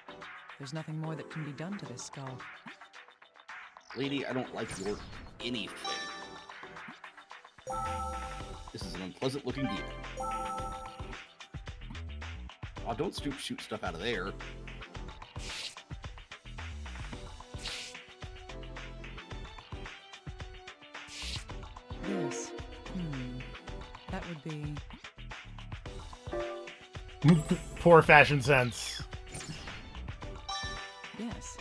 there's nothing more that can be done to this skull. Lady, I don't like your anything. This is an unpleasant looking demon. Oh, don't shoot stuff out of there. This that would be... Poor fashion sense. Yes.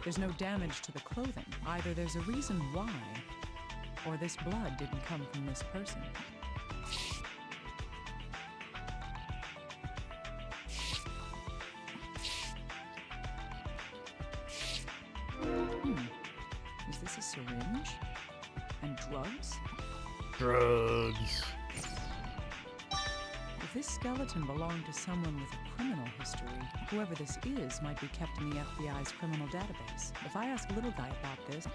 There's no damage to the clothing. Either there's a reason why, or this blood didn't come from this person. Is this a syringe? And drugs? Drugs. If this skeleton belonged to someone with a criminal history, whoever this is might be kept in the FBI's criminal database. If I ask Little Guy about this...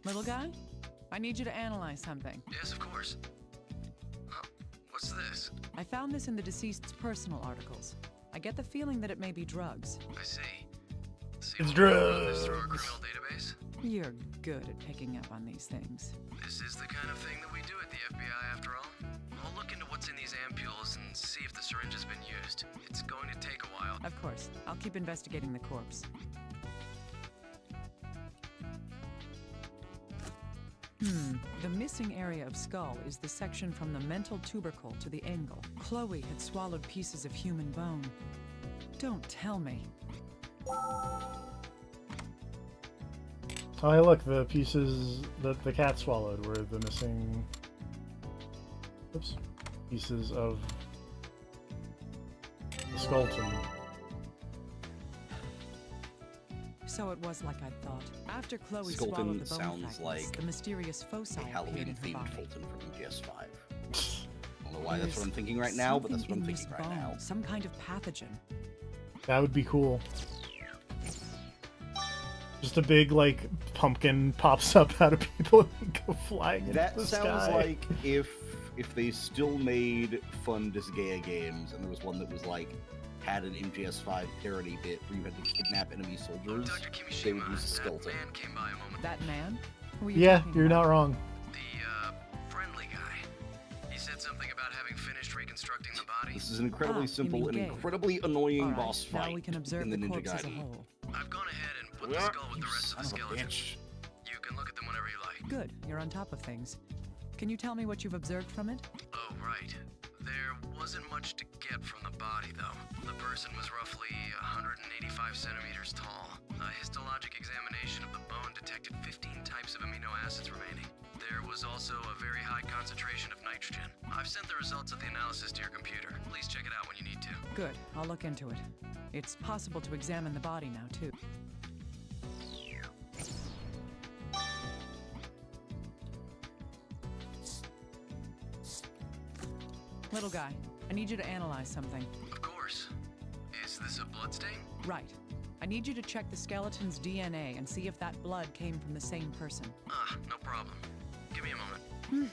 Little Guy? I need you to analyze something. Yes, of course. What's this? I found this in the deceased's personal articles. I get the feeling that it may be drugs. I see. It's Through our drugs. criminal database? You're good at picking up on these things. This is the kind of thing that we do at the FBI, after all. I'll look into what's in these ampules and see if the syringe has been used. It's going to take a while. Of course. I'll keep investigating the corpse. The missing area of skull is the section from the mental tubercle to the angle. Chloe had swallowed pieces of human bone. Don't tell me. Oh, hey, look, the pieces that the cat swallowed were the missing pieces of the skeleton. So it was like I thought. After Chloe Skeleton swallowed the bone sounds fragments, like the mysterious foci A appeared in her Halloween-themed body. Fulton from MGS5. I don't know why that's There's what I'm thinking right now, but that's what I'm something in thinking this right bone, now. Some kind of pathogen. That would be cool. Just a big, like, pumpkin pops up out of people and go flying into That the sounds sky. like if they still made fun Disgaea games and there was one that was like had an MGS5 parody bit where you had to kidnap enemy soldiers, Dr. they would Kimishima, use a that skeleton. man came by a moment. That man? Who are you Yeah, talking you're about? not wrong. The friendly guy. He said something about having finished reconstructing the body. This is an incredibly you simple mean and Gabe. incredibly annoying All right, boss fight now we can observe in the the Ninja corpse as a Gaiden. whole. I've gone ahead and put the skull with the rest of the Son of a skeleton. bitch. You can look at them whenever you like. Good, you're on top of things. Can you tell me what you've observed from it? Oh, right. There wasn't much to get from the body, though. The person was roughly 185 centimeters tall. A histologic examination of the bone detected 15 types of amino acids remaining. There was also a very high concentration of nitrogen. I've sent the results of the analysis to your computer. Please check it out when you need to. Good, I'll look into it. It's possible to examine the body now, too. Little guy, I need you to analyze something. Of course. Is this a bloodstain? Right. I need you to check the skeleton's DNA and see if that blood came from the same person. No problem. Give me a moment.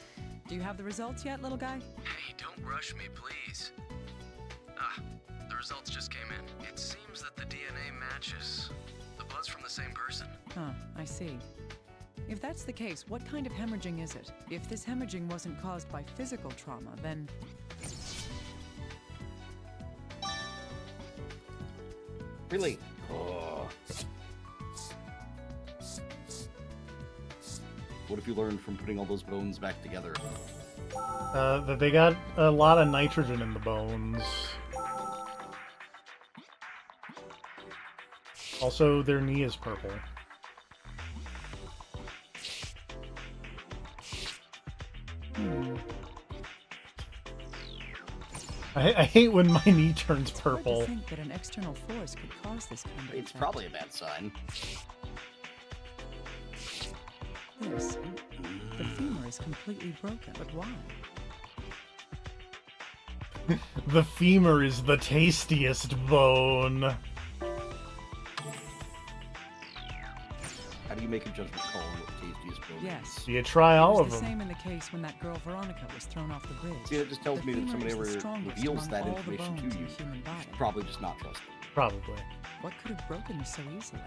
Do you have the results yet, little guy? Hey, don't rush me, please. The results just came in. It seems that the DNA matches. The blood's from the same person. Huh, I see. If that's the case, what kind of hemorrhaging is it? If this hemorrhaging wasn't caused by physical trauma, then... Really? Oh. What have you learned from putting all those bones back together? That they got a lot of nitrogen in the bones. Also, their knee is purple. I hate when my knee turns It's hard purple. to think that an external force could cause this kind of It's effect. probably a bad sign. This. The femur is completely broken, but why? The femur is the tastiest bone. How do you make a judgment call on what the tastiest bone Yes. is? You try all It of was the them. same in the case when that girl Veronica was thrown off the bridge. See, that just tells The me that if femur somebody is the ever strongest reveals among that all the information bones to in you, the human you body. should probably just not trust them. Probably. What could have broken this so easily?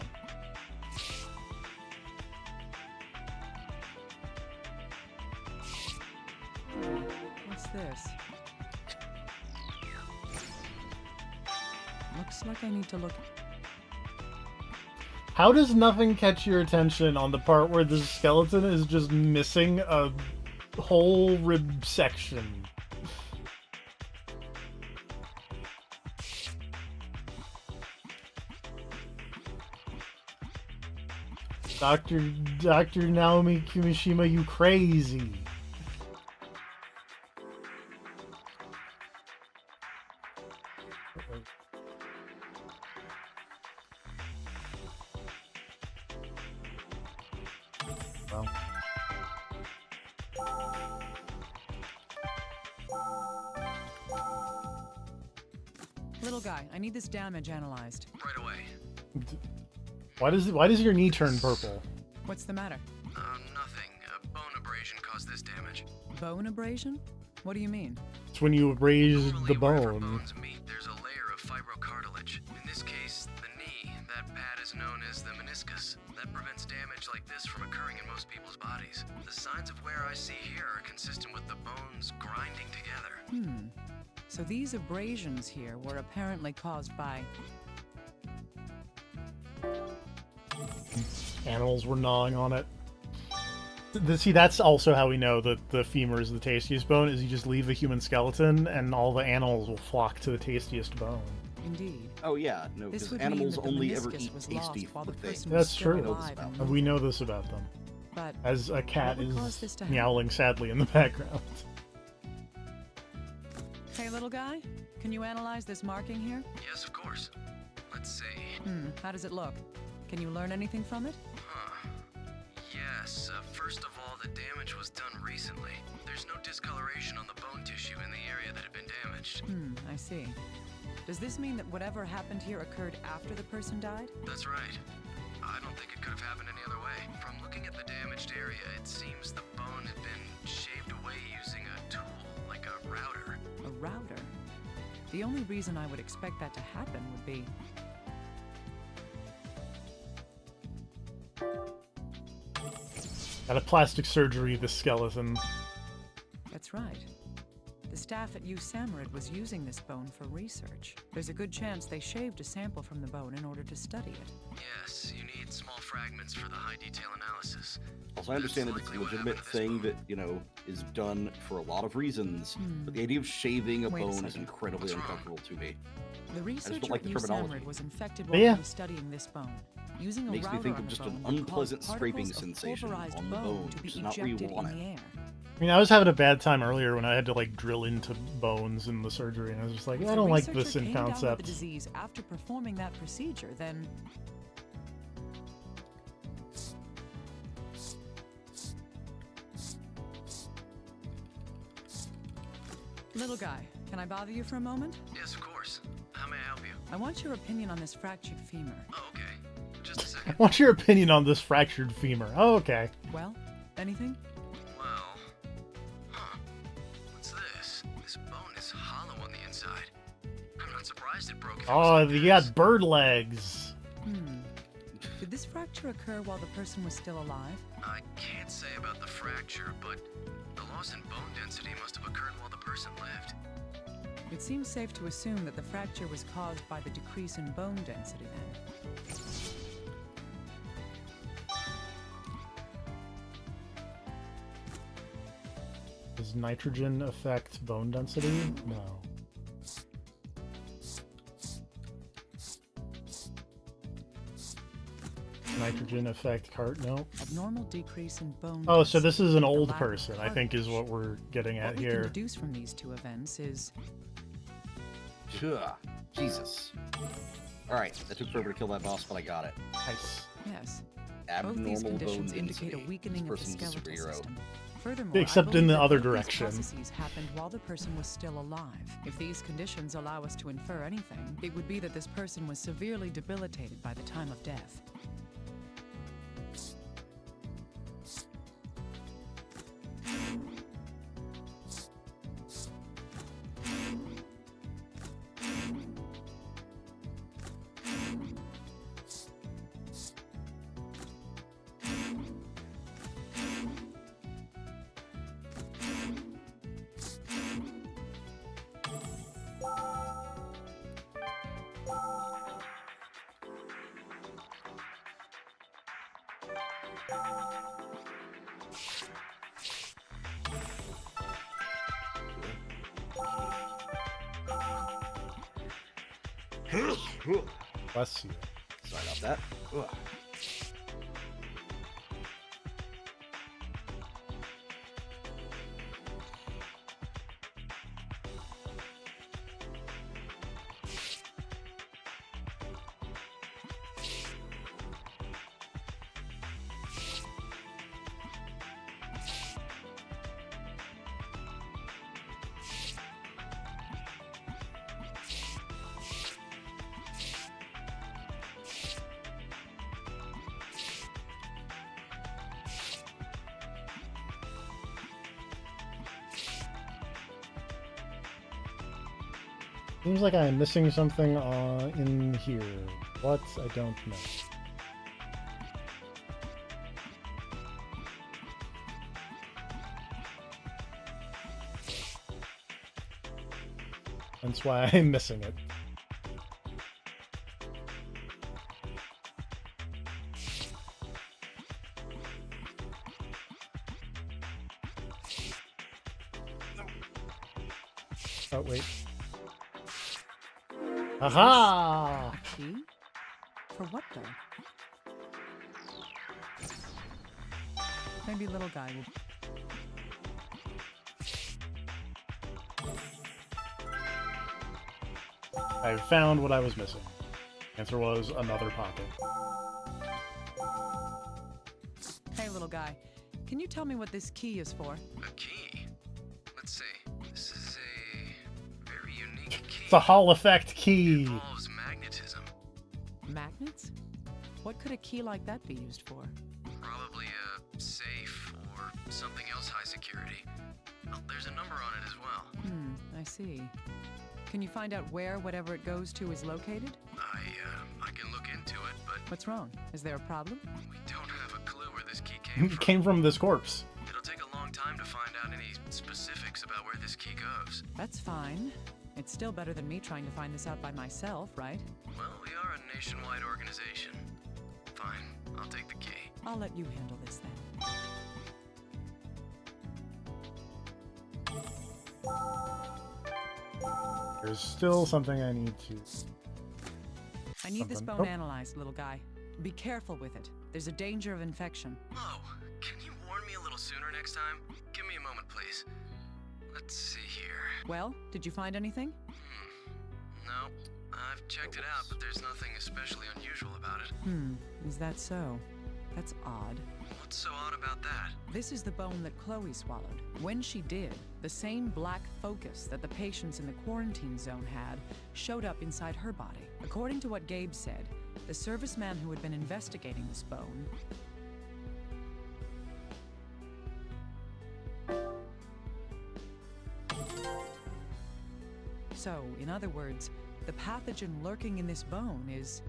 Let's this? Looks like I need to look. How does nothing catch your attention on the part where the skeleton is just missing a whole rib section? Dr. Naomi Kimishima, you crazy. Well. Little guy, I need this damage analyzed. Right away. Why does your knee turn purple? What's the matter? Nothing. A bone abrasion caused this damage. Bone abrasion? What do you mean? It's when you abrased Normally, the wherever bone. bones meet, there's a layer of fibrocartilage. In this case, the knee. That pad is known as the meniscus. That prevents damage like this from occurring in most people's bodies. The signs of wear I see here are consistent with the bones grinding together. So these abrasions here were apparently caused by... Animals were gnawing on it. See, that's also how we know that the femur is the tastiest bone, is you just leave the human skeleton and all the animals will flock to the tastiest bone. Indeed. Oh yeah, no, This because would mean animals that the only ever meniscus eat was tasty lost while the things. person was That's still true. alive and And we know this about them. But As a cat What would cause is this to happen? meowing sadly in the background. hey, little guy, can you analyze this marking here? Yes, of course. Let's see. How does it look? Can you learn anything from it? Huh. Yes, first of all, the damage was done recently. There's no discoloration on the bone tissue in the area that had been damaged. I see. Does this mean that whatever happened here occurred after the person died? That's right. I don't think it could have happened any other way. From looking at the damaged area, it seems the bone had been shaved away using a tool, like a router. A router? The only reason I would expect that to happen would be... Got a plastic surgery, the skeleton. That's right. The staff at USAMRIID was using this bone for research. There's a good chance they shaved a sample from the bone in order to study it. Yes, you need small fragments for the high detail analysis. Also, I understand that it's a likely what legitimate happened to this thing bone. that, you know, is done for a lot of reasons, but the idea of shaving a Wait a bone is second. incredibly What's wrong? uncomfortable to me. The researcher like at the terminology. USAMRIID was infected But while yeah. he was studying this bone. Using a Makes me router think on of the just an bone would unpleasant cause scraping particles of sensation pulverized on the bone, to be which is not where you ejected want in the it. air. I mean, I was having a bad time earlier when I had to like drill into bones in the surgery, and I was just like, If I the don't like researcher this in came down with the concept. disease after performing that procedure, then little guy, can I bother you for a moment? Yes, of course. How may I help you? I want your opinion on this fractured femur. Oh, okay. Just a I second. want your opinion on this fractured femur. Oh, okay. Well, anything? Well, what's this? This bone is hollow on the inside. I'm not surprised it broke. If it was Oh, like you this. got bird legs. Did this fracture occur while the person was still alive? I can't say about the fracture, but the loss in bone density must have occurred while the person lived. It seems safe to assume that the fracture was caused by the decrease in bone density then. Does nitrogen affect bone density? No. Nitrogen affect cart? No. Abnormal decrease in bone Oh, so this is an density, old the lack of person, I think is what we're getting at What we can here. deduce from these two events is Ugh, Jesus. Alright, that took forever to kill that boss, but I got it. Nice. yes. Both Abnormal these bone conditions indicate a density. weaking of the This person's a skeletal superhero. system. Furthermore, Except I in believe the that other both these direction. processes happened while the person was still alive. If these conditions allow us to infer anything, it would be that this person was severely debilitated by the time of death. Bless you. Sorry about that. Ugh. Seems like I'm missing something in here. What? I don't know. That's why I'm missing it. Oh, wait. Aha! A key? For what, though? Maybe little guy will... I found what I was missing. Answer was another pocket. Hey, little guy. Can you tell me what this key is for? A key? Let's see. This is a very unique key. It's a Hall effect key. It involves magnetism. Magnets? What could a key like that be used for? Probably a safe or something else high security. Oh, there's a number on it as well. I see. Can you find out where whatever it goes to is located? I can look into it, but What's wrong? Is there a problem? we don't have a clue where this key came from. Came from this corpse. It'll take a long time to find out any specifics about where this key goes. That's fine. It's still better than me trying to find this out by myself, right? Well, we are a nationwide organization. Fine, I'll take the key. I'll let you handle this then. There's still something I need to... I need this Something. bone Oh. analyzed, little guy. Be careful with it. There's a danger of infection. Whoa, can you warn me a little sooner next time? Give me a moment, please. Let's see here. Well, did you find anything? No, I've checked it out, but there's nothing especially unusual about it. Is that so? That's odd. What's so odd about that? This is the bone that Chloe swallowed. When she did, the same black focus that the patients in the quarantine zone had showed up inside her body. According to what Gabe said, the serviceman who had been investigating this bone So, in other words, the pathogen lurking in this bone is...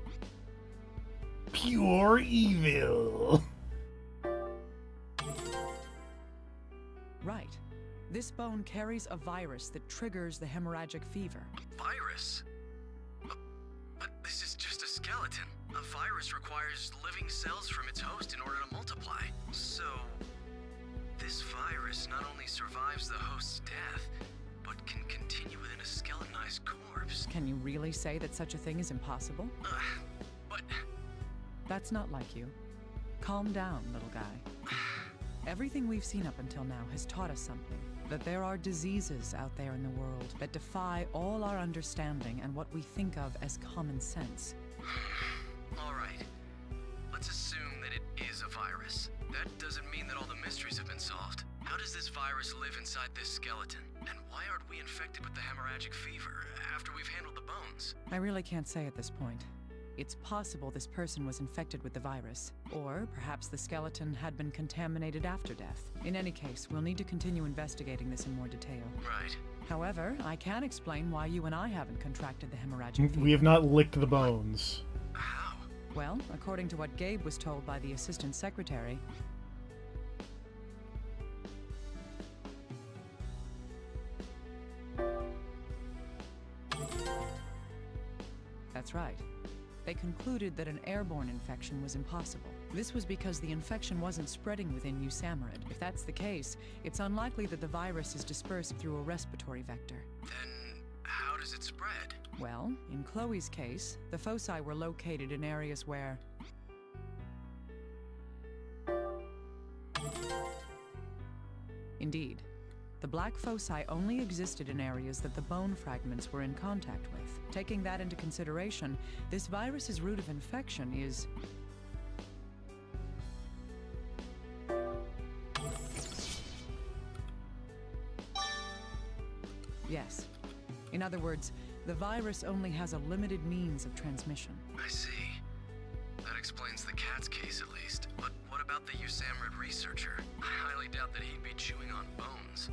Pure evil. Right. This bone carries a virus that triggers the hemorrhagic fever. Virus? But this is just a skeleton. A virus requires living cells from its host in order to multiply. So, this virus not only survives the host's death, but can continue within a skeletonized corpse. Can you really say that such a thing is impossible? But... That's not like you. Calm down, little guy. Everything we've seen up until now has taught us something. That there are diseases out there in the world that defy all our understanding and what we think of as common sense. All right. Let's assume that it is a virus. That doesn't mean that all the mysteries have been solved. How does this virus live inside this skeleton? And why aren't we infected with the hemorrhagic fever after we've handled the bones? I really can't say at this point. It's possible this person was infected with the virus, or perhaps the skeleton had been contaminated after death. In any case, we'll need to continue investigating this in more detail. Right. However, I can explain why you and I haven't contracted the hemorrhagic fever. We have not licked the bones. How? Well, according to what Gabe was told by the assistant secretary, that's right. They concluded that an airborne infection was impossible. This was because the infection wasn't spreading within New Samarid. If that's the case, it's unlikely that the virus is dispersed through a respiratory vector. Then how does it spread? Well, in Chloe's case, the foci were located in areas where... Indeed. The black foci only existed in areas that the bone fragments were in contact with. Taking that into consideration, this virus's route of infection is... Yes. In other words, the virus only has a limited means of transmission. I see. That explains the cat's case at least. But what about the USAMRIID researcher? I highly doubt that he'd be chewing on bones.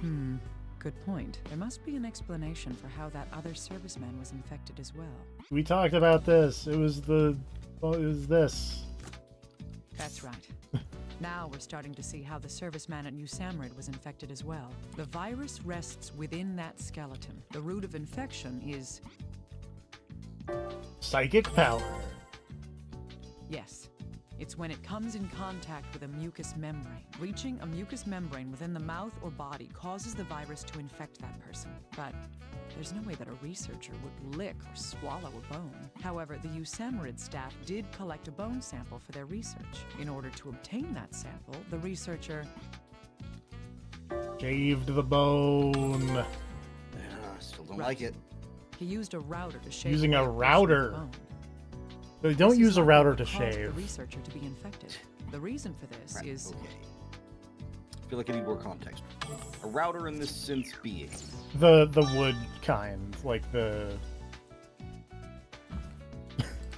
Good point. There must be an explanation for how that other serviceman was infected as well. We talked about this. It was this. That's right. Now we're starting to see how the serviceman at USAMRIID was infected as well. The virus rests within that skeleton. The route of infection is... Psychic power. Yes. It's when it comes in contact with a mucous membrane. Reaching a mucous membrane within the mouth or body causes the virus to infect that person. But there's no way that a researcher would lick or swallow a bone. However, the USAMRIID staff did collect a bone sample for their research. In order to obtain that sample, the researcher... Shaved the bone. Yeah, I still don't like it. He used a router to shave Using away a portion of the router. bone. They don't This use is a likely router what to caused shave. the researcher to be infected. The reason for this Right, is... okay. I feel like I need more context. A router in this sense being... The wood kind, like the...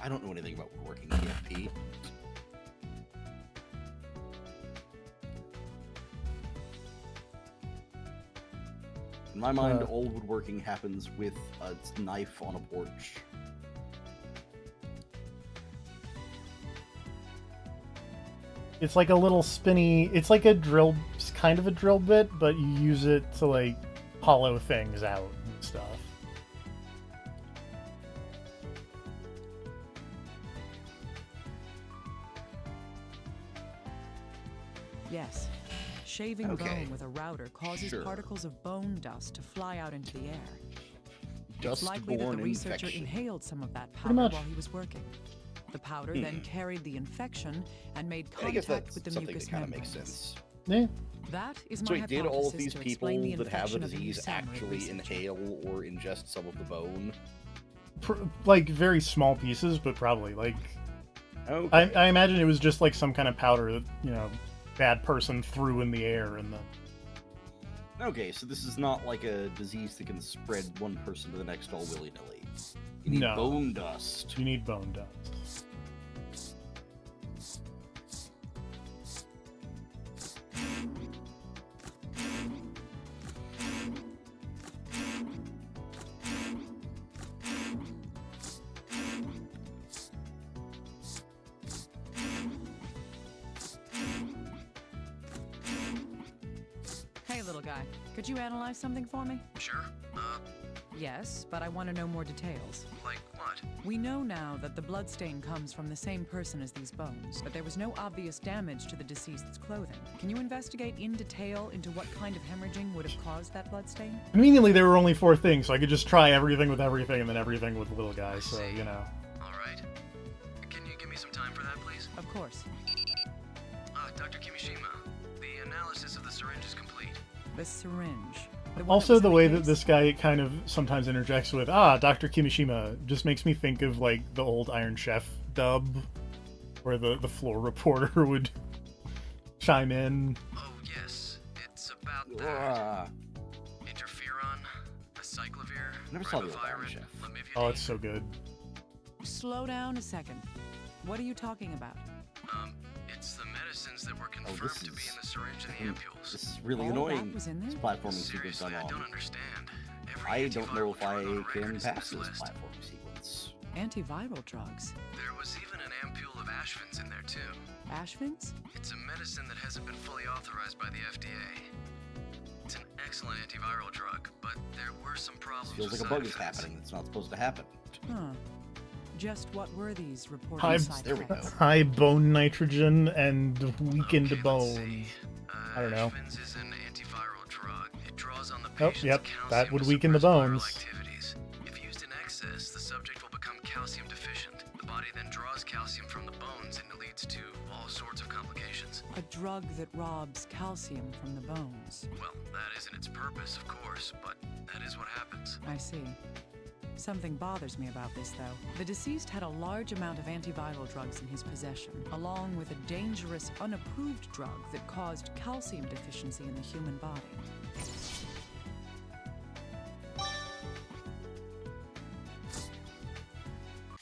I don't know anything about woodworking EFP. In my mind, all woodworking happens with a knife on a porch. It's like a little spinny... It's like a drill... It's kind of a drill bit, but you use it to, like, hollow things out and stuff. Yes. Shaving Okay. bone with a router causes Sure. particles of bone dust to fly out into the air. It's Dust likely that the borne researcher infection. inhaled some of that Pretty powder much. while he was working. The powder then carried the infection and made I guess contact that's with the something mucous that kind of membranes. makes sense. Yeah. That is So my wait, did all of hypothesis these to people explain the that have the infection of disease USAMRIID actually researcher. inhale or ingest some of the bone? Like, very small pieces, but probably, like... Okay. I imagine it was just, like, some kind of powder that, you know, bad person threw in the air and the... Okay, so this is not like a disease that can spread one person to the next all willy-nilly. You need No. bone dust. You need bone dust. Hey, little guy, could you analyze something for me? Sure. Yes, but I want to know more details. Like what? We know now that the bloodstain comes from the same person as these bones, but there was no obvious damage to the deceased's clothing. Can you investigate in detail into what kind of hemorrhaging would have caused that bloodstain? Conveniently, there were only 4 things, so I could just try everything with everything and then everything with little guys, so, you know. Alright. Can you give me some time for that, please? Of course. Dr. Kimishima, the analysis of the syringe is complete. The syringe. The one that Also, was the in way case? that this guy kind of sometimes interjects with, Dr. Kimishima, just makes me think of, like, the old Iron Chef dub, where the floor reporter would chime in. Oh, yes. It's about that. Ah, Interferon, acyclovir, Never saw the old Iron ribavirin, Chef. lamivudine. Oh, it's so good. Slow down a second. What are you talking about? It's the medicines that were this confirmed to be is- in the syringe and the ampules. this is really All annoying. that was in This there? platforming sequence Seriously, I'm I don't on. understand. Every I don't know antiviral if I drug on record can is in pass this this list. platforming sequence. Antiviral drugs. There was even an ampule of Ashvins in there too. Ashvins? It's a medicine that hasn't been fully authorized by the FDA. It's an excellent antiviral drug, but there were some problems Feels with like a side bug is effects. happening that's not supposed to happen. Huh. Just what were these reported High, side there we go. effects? high bone nitrogen and weakened Okay, let's bones. see. I don't know. Ashvins is an antiviral drug. It draws on the Oh, patient's yep, calcium that would to weaken the suppress viral bones. activities. If you A drug that robs calcium from the bones. Well, that isn't its purpose, of course, but that is what happens. I see. Something bothers me about this, though. The deceased had a large amount of antiviral drugs in his possession, along with a dangerous, unapproved drug that caused calcium deficiency in the human body.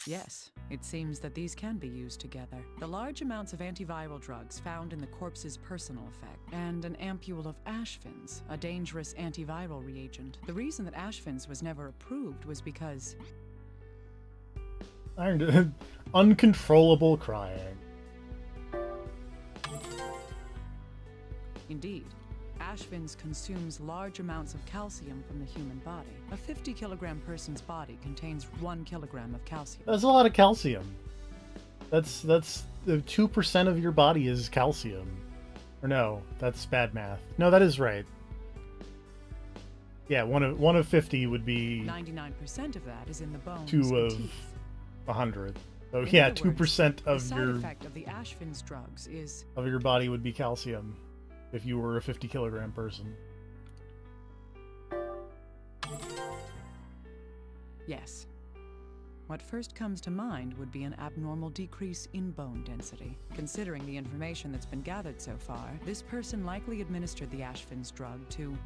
Yes, it seems that these can be used together. The large amounts of antiviral drugs found in the corpse's personal effect, and an ampule of Ashvins, a dangerous antiviral reagent. The reason that Ashvins was never approved was because... Uncontrollable crying. Indeed, Ashvins consumes large amounts of calcium from the human body. A 50-kilogram person's body contains 1 kilogram of calcium. That's a lot of calcium. That's 2% of your body is calcium. Or no, that's bad math. No, that is right. Yeah, one of 50 would be 99% of that is in the bones 2 and of teeth. 100. So In yeah, other 2% words, of the side your effect of the Ashvins drugs is of your body would be calcium if you were a 50-kilogram person. yes. What first comes to mind would be an abnormal decrease in bone density. Considering the information that's been gathered so far, this person likely administered the Ashvins drug to,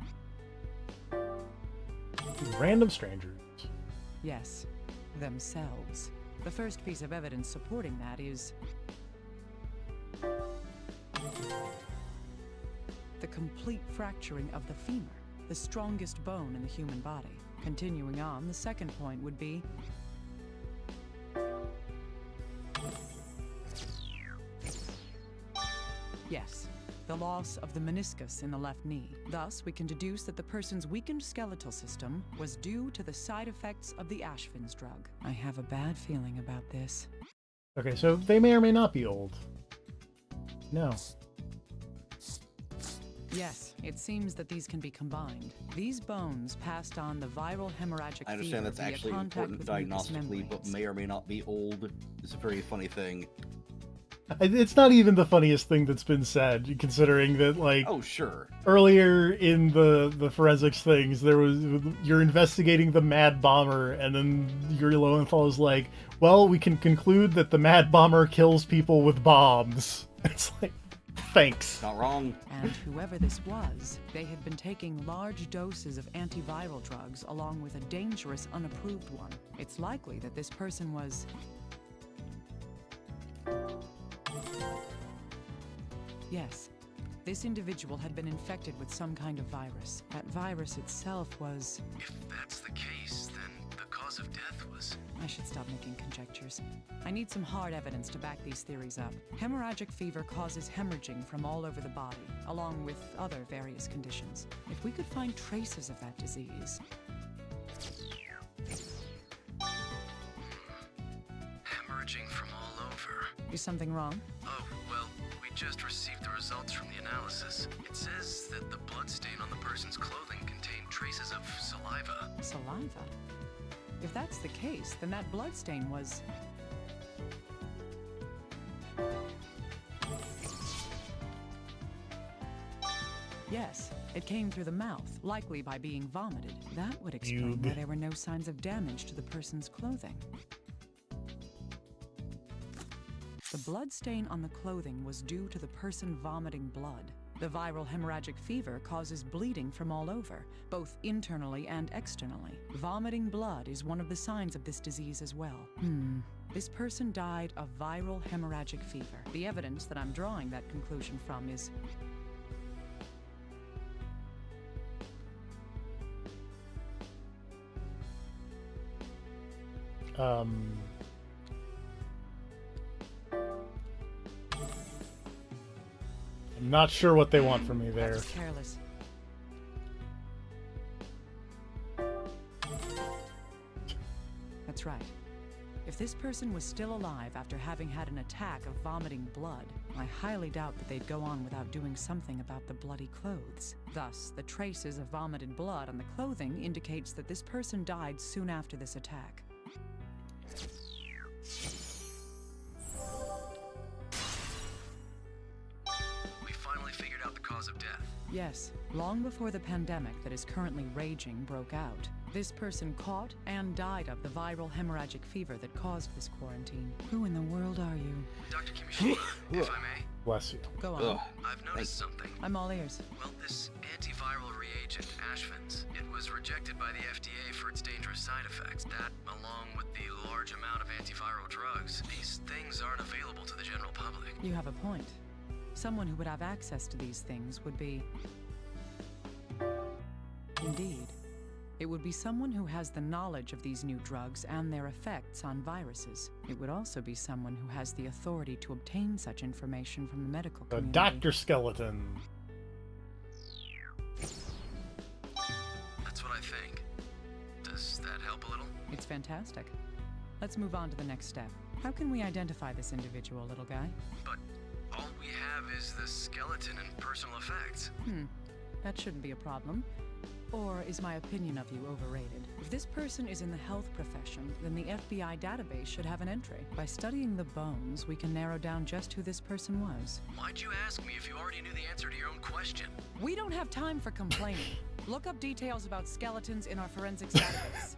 Random strangers. yes, themselves. The first piece of evidence supporting that is the complete fracturing of the femur, the strongest bone in the human body. Continuing on, the second point would be yes, the loss of the meniscus in the left knee. Thus, we can deduce that the person's weakened skeletal system was due to the side effects of the Ashvins drug. I have a bad feeling about this. Okay, so they may or may not be old. No. Yes, it seems that these can be combined. These bones passed on the viral hemorrhagic I understand fever that's via actually contact important with mucous diagnostically, but membranes. may or may not be old. It's a very funny thing. It's not even the funniest thing that's been said, considering that, like, Oh, sure. earlier in the forensics things, there was, you're investigating the Mad Bomber, and then Yuri Lowenthal is like, well, we can conclude that the Mad Bomber kills people with bombs. It's like, thanks. Not wrong. And whoever this was, they had been taking large doses of antiviral drugs along with a dangerous unapproved one. It's likely that this person was... Yes, this individual had been infected with some kind of virus. That virus itself was... If that's the case, then the cause of death was... I should stop making conjectures. I need some hard evidence to back these theories up. Hemorrhagic fever causes hemorrhaging from all over the body, along with other various conditions. If we could find traces of that disease... Hemorrhaging from all over. Is something wrong? Oh, well, we just received the results from the analysis. It says that the bloodstain on the person's clothing contained traces of saliva. Saliva? If that's the case, then that bloodstain was... Yes, it came through the mouth, likely by being vomited. That would explain why there were no signs of damage to the person's clothing. The blood stain on the clothing was due to the person vomiting blood. The viral hemorrhagic fever causes bleeding from all over, both internally and externally. Vomiting blood is one of the signs of this disease as well. This person died of viral hemorrhagic fever. The evidence that I'm drawing that conclusion from is... I'm not sure what they want from me there. That's careless. That's right. If this person was still alive after having had an attack of vomiting blood, I highly doubt that they'd go on without doing something about the bloody clothes. Thus, the traces of vomited blood on the clothing indicates that this person died soon after this attack. Yes, long before the pandemic that is currently raging broke out, this person caught and died of the viral hemorrhagic fever that caused this quarantine. Who in the world are you? Dr. Kimishima, if I may, Bless you. Go on. Ugh. I've noticed something. I'm all ears. Well, this antiviral reagent, Ashvins, it was rejected by the FDA for its dangerous side effects. That, along with the large amount of antiviral drugs, these things aren't available to the general public. You have a point. Someone who would have access to these things would be... Indeed. It would be someone who has the knowledge of these new drugs and their effects on viruses. It would also be someone who has the authority to obtain such information from the medical The community. Dr. Skeleton. That's what I think. Does that help a little? It's fantastic. Let's move on to the next step. How can we identify this individual, little guy? But all we have is the skeleton and personal effects. That shouldn't be a problem. Or is my opinion of you overrated? If this person is in the health profession, then the FBI database should have an entry. By studying the bones, we can narrow down just who this person was. Why'd you ask me if you already knew the answer to your own question? We don't have time for complaining. Look up details about skeletons in our forensics database.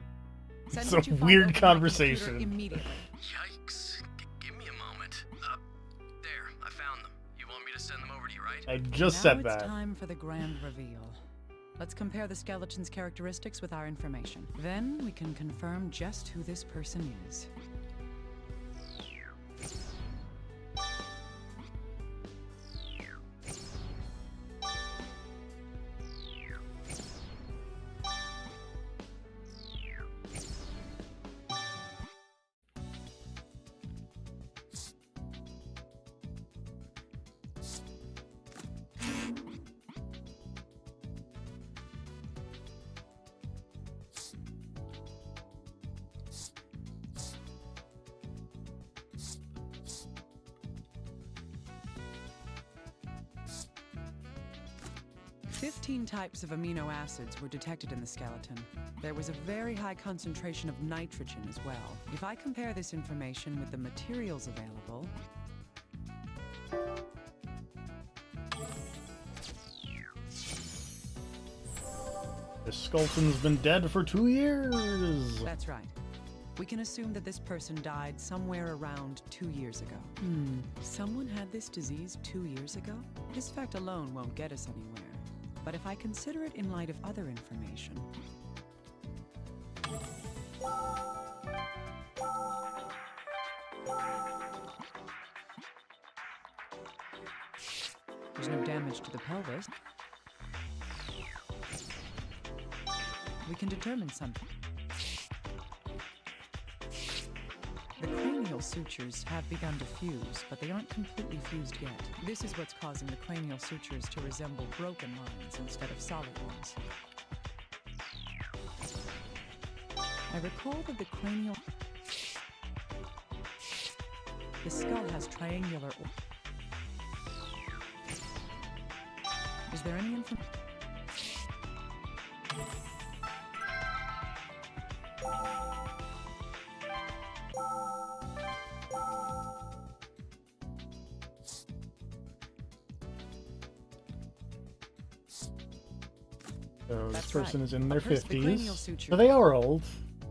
Send It's what a you find weird over to my conversation. computer immediately. Yikes. Give me a moment. There, I found them. You want me to send them over to you, right? I just Now said it's that. time for the grand reveal. Let's compare the skeleton's characteristics with our information. Then we can confirm just who this person is. Fifteen types of amino acids were detected in the skeleton. There was a very high concentration of nitrogen as well. If I compare this information with the materials available, The skeleton's been dead for 2 years. that's right. We can assume that this person died somewhere around 2 years ago. Someone had this disease 2 years ago? This fact alone won't get us anywhere. But if I consider it in light of other information... There's no damage to the pelvis. We can determine something. The cranial sutures have begun to fuse, but they aren't completely fused yet. This is what's causing the cranial sutures to resemble broken lines instead of solid ones. I recall that the cranial... The skull has triangular... Is there any information? So this That's person right. is in their The cranial 50s. suture- So they are old.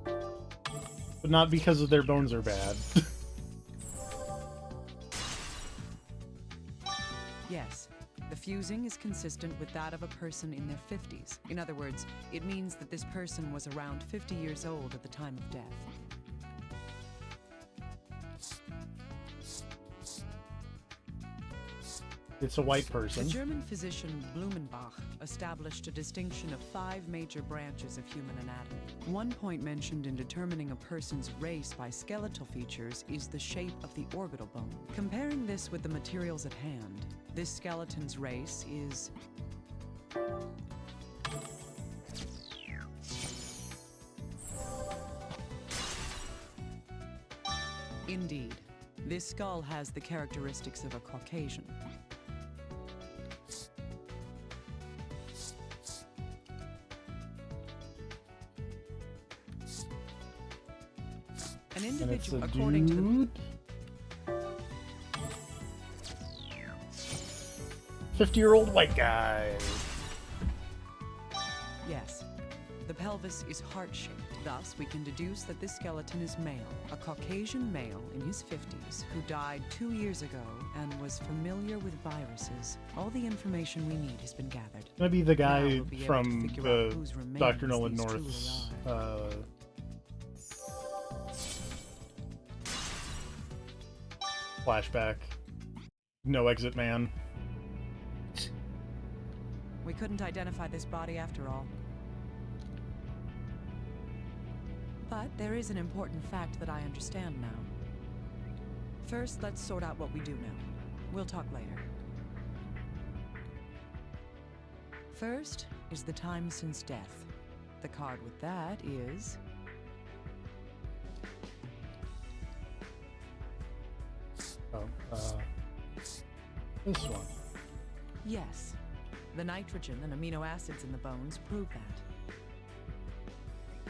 But not because of their bones are bad. Yes. The fusing is consistent with that of a person in their 50s. In other words, it means that this person was around 50 years old at the time of death. It's a white The person. German physician Blumenbach established a distinction of 5 major branches of human anatomy. One point mentioned in determining a person's race by skeletal features is the shape of the orbital bone. Comparing this with the materials at hand, this skeleton's race is... Indeed, this skull has the characteristics of a Caucasian. An And it's individual, a according to the... dude. 50-year-old white guy. Yes. The pelvis is heart-shaped. Thus, we can deduce that this skeleton is male, a Caucasian male in his 50s who died 2 years ago and was familiar with viruses. All the information we need has been gathered. Gonna be the Now guy we'll be able to from figure the out whose remains Dr. Nolan these truly North's flashback. No Exit Man. We couldn't identify this body after all. But there is an important fact that I understand now. First, let's sort out what we do know. We'll talk later. First is the time since death. The card with that is... This one. Yes. The nitrogen and amino acids in the bones prove that.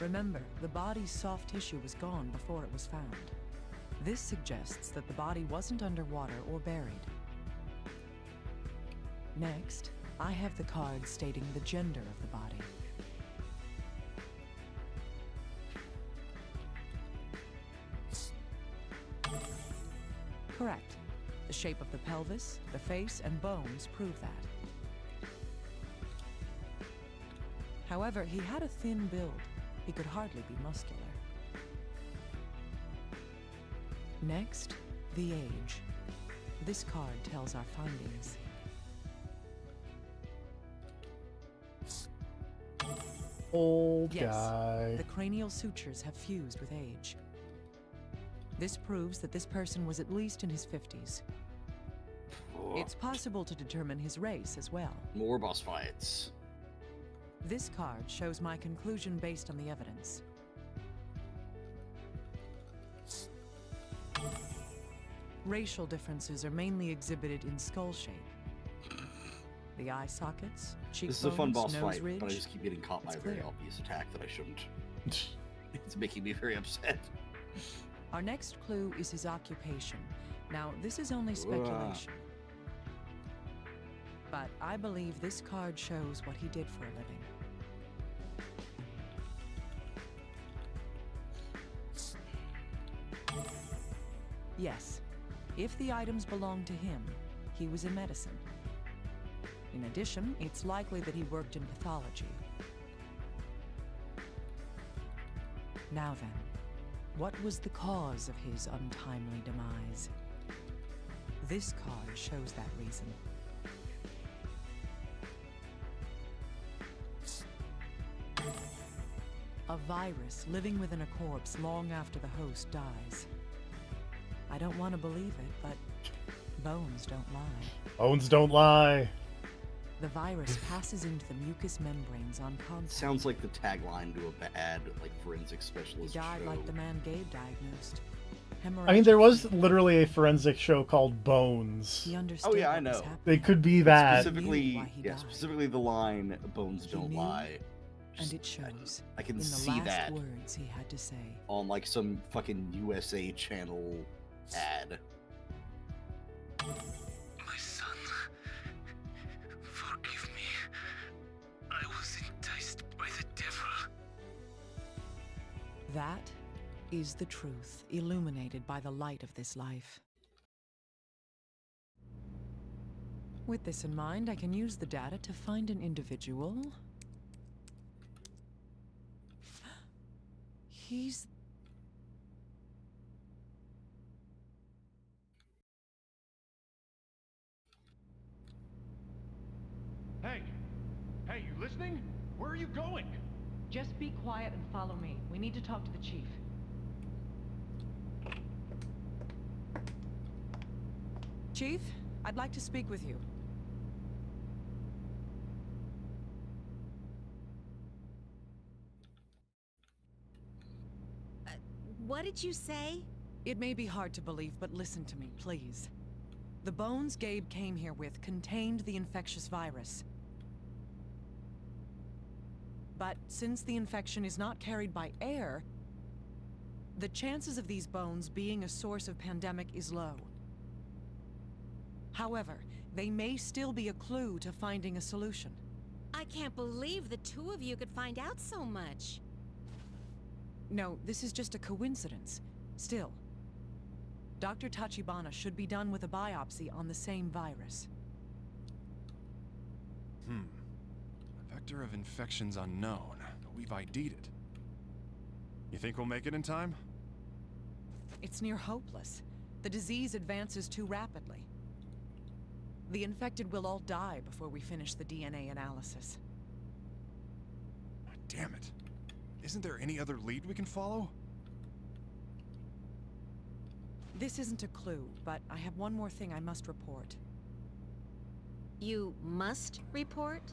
Remember, the body's soft tissue was gone before it was found. This suggests that the body wasn't underwater or buried. Next, I have the card stating the gender of the body. Correct. The shape of the pelvis, the face, and bones prove that. However, he had a thin build. He could hardly be muscular. Next, the age. This card tells our findings. Old Yes, guy. the cranial sutures have fused with age. This proves that this person was at least in his 50s. It's possible to determine his race as well. More boss fights. This card shows my conclusion based on the evidence. Racial differences are mainly exhibited in skull shape. The eye sockets, cheekbones, This is a fun boss nose fight, ridge. but I just keep getting caught by a It's very clear. obvious attack that I shouldn't. It's making me very upset. Our next clue is his occupation. Now, this is only speculation. But I believe this card shows what he did for a living. Yes, if the items belong to him, he was in medicine. In addition, it's likely that he worked in pathology. Now then, what was the cause of his untimely demise? This card shows that reason. A virus living within a corpse long after the host dies. I don't want to believe it, but bones don't lie. Bones don't lie. The virus passes into the mucous membranes on contact. Sounds like the tagline to a bad, like, forensic He specialist died show. like the man Gabe diagnosed. I mean, there was literally a forensic show called Bones. He understood Oh yeah, I what was know. happening. It could be that. Specifically, why he yeah, died. specifically the line "Bones He don't knew, lie." And Just- it shows I can in the see last that words he had to say. on like some fucking USA channel ad. My son, forgive me. I was enticed by the devil. That is the truth, illuminated by the light of this life. With this in mind, I can use the data to find an individual. He's... Hey! Hey, you listening? Where are you going? Just be quiet and follow me. We need to talk to the chief. Chief, I'd like to speak with you. What did you say? It may be hard to believe, but listen to me, please. The bones Gabe came here with contained the infectious virus. But since the infection is not carried by air, the chances of these bones being a source of pandemic is low. However, they may still be a clue to finding a solution. I can't believe the two of you could find out so much. No, this is just a coincidence. Still, Dr. Tachibana should be done with a biopsy on the same virus. Vector of infection's unknown, but we've ID'd it. You think we'll make it in time? It's near hopeless. The disease advances too rapidly. The infected will all die before we finish the DNA analysis. Damn it. Isn't there any other lead we can follow? This isn't a clue, but I have one more thing I must report. You must report?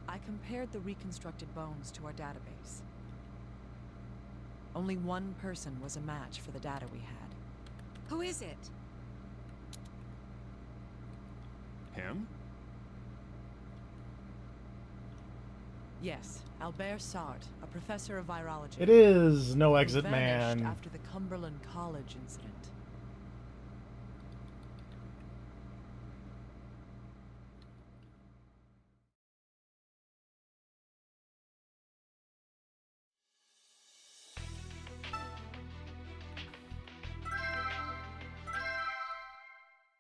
I compared the reconstructed bones to our database. Only one person was a match for the data we had. Who is it? Him? Yes, Albert Sartre, a professor of virology. It is No who Exit vanished Man. after the Cumberland College incident.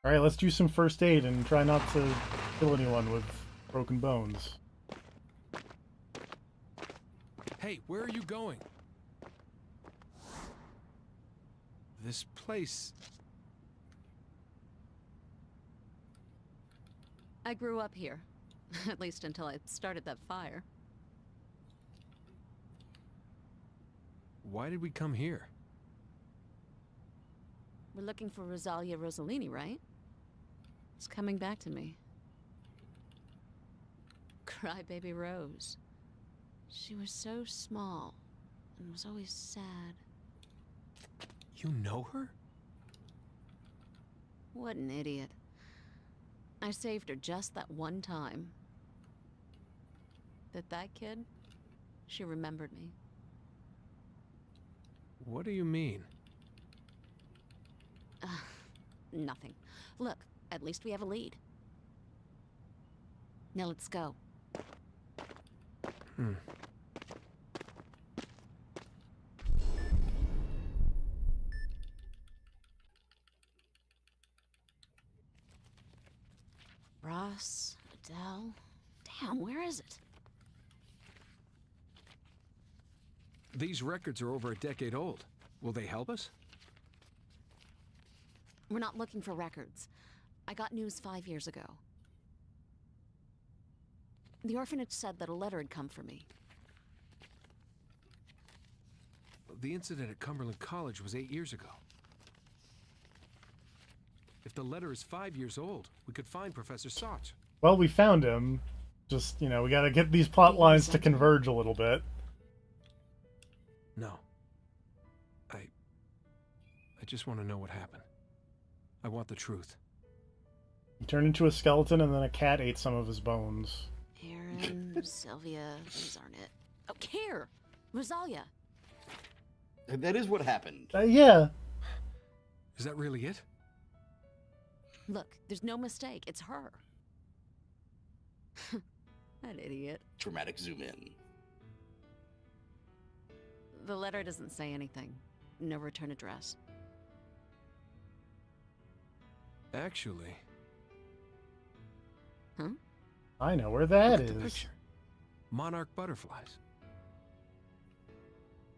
All right, let's do some first aid and try not to kill anyone with broken bones. Hey, where are you going? This place... I grew up here. At least until I started that fire. Why did we come here? We're looking for Rosalia Rosalini, right? It's coming back to me. Crybaby Rose. She was so small and was always sad. You know her? What an idiot. I saved her just that one time. But that kid, she remembered me. What do you mean? Nothing. Look, at least we have a lead. Now let's go. Ross, Adele. Damn, where is it? These records are over a decade old. Will they help us? We're not looking for records. I got news 5 years ago. The orphanage said that a letter had come for me. The incident at Cumberland College was 8 years ago. If the letter is 5 years old, we could find Professor Sartre. Well, we found him. Just, you know, we gotta get these plot lines to converge a little bit. No. I just want to know what happened. I want the truth. He turned into a skeleton and then a cat ate some of his bones. Aaron, Sylvia, these aren't it. Oh, Care! Rosalia! That is what happened. Yeah. Is that really it? Look, there's no mistake. It's her. That idiot. Dramatic zoom in. The letter doesn't say anything. No return address. Actually... Huh? I know where that Look at is. the picture. Monarch butterflies.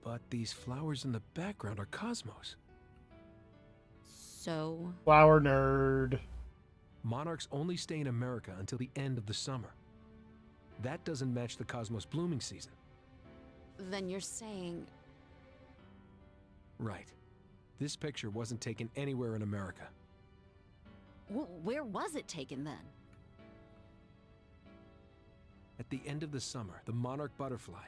But these flowers in the background are cosmos. So... Flower nerd. Monarchs only stay in America until the end of the summer. That doesn't match the cosmos blooming season. Then you're saying... Right. This picture wasn't taken anywhere in America. Where was it taken then? At the end of the summer, the monarch butterfly.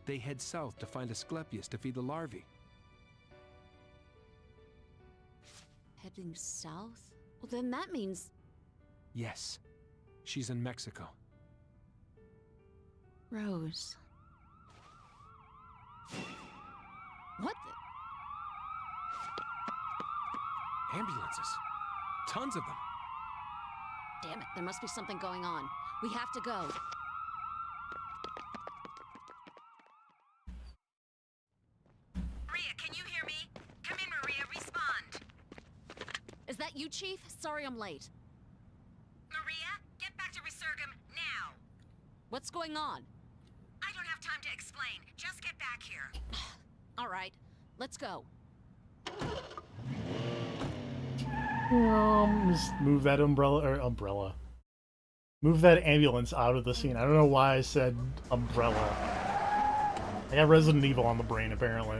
They head south to find Asclepius to feed the larvae. Heading south? Well, then that means... Yes. She's in Mexico. Rose. What the... Ambulances. Tons of them. Damn it, there must be something going on. We have to go. Maria, can you hear me? Come in, Maria, respond. Is that you, Chief? Sorry I'm late. Maria, get back to Resurgam now. What's going on? I don't have time to explain. Just get back here. All right, let's go. Just move that umbrella. Move that ambulance out of the scene. I don't know why I said umbrella. I got Resident Evil on the brain, apparently.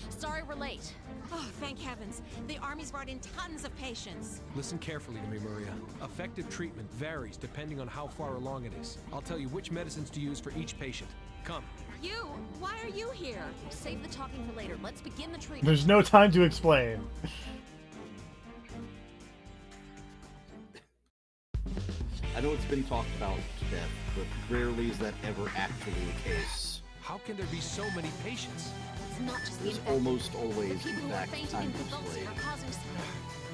Sorry we're late. Oh, thank heavens. The Army's brought in tons of patients. Listen carefully to me, Maria. Effective treatment varies depending on how far along it is. I'll tell you which medicines to use for each patient. Come. You? Why are you here? Save the talking for later. Let's begin the treatment. There's no time to explain. I know it's been talked about to death, but rarely is that ever actually the case. How can there be so many patients? It's not just the There's infected. almost The always, people in who are fact, fainting time in convulsing displayed. are causing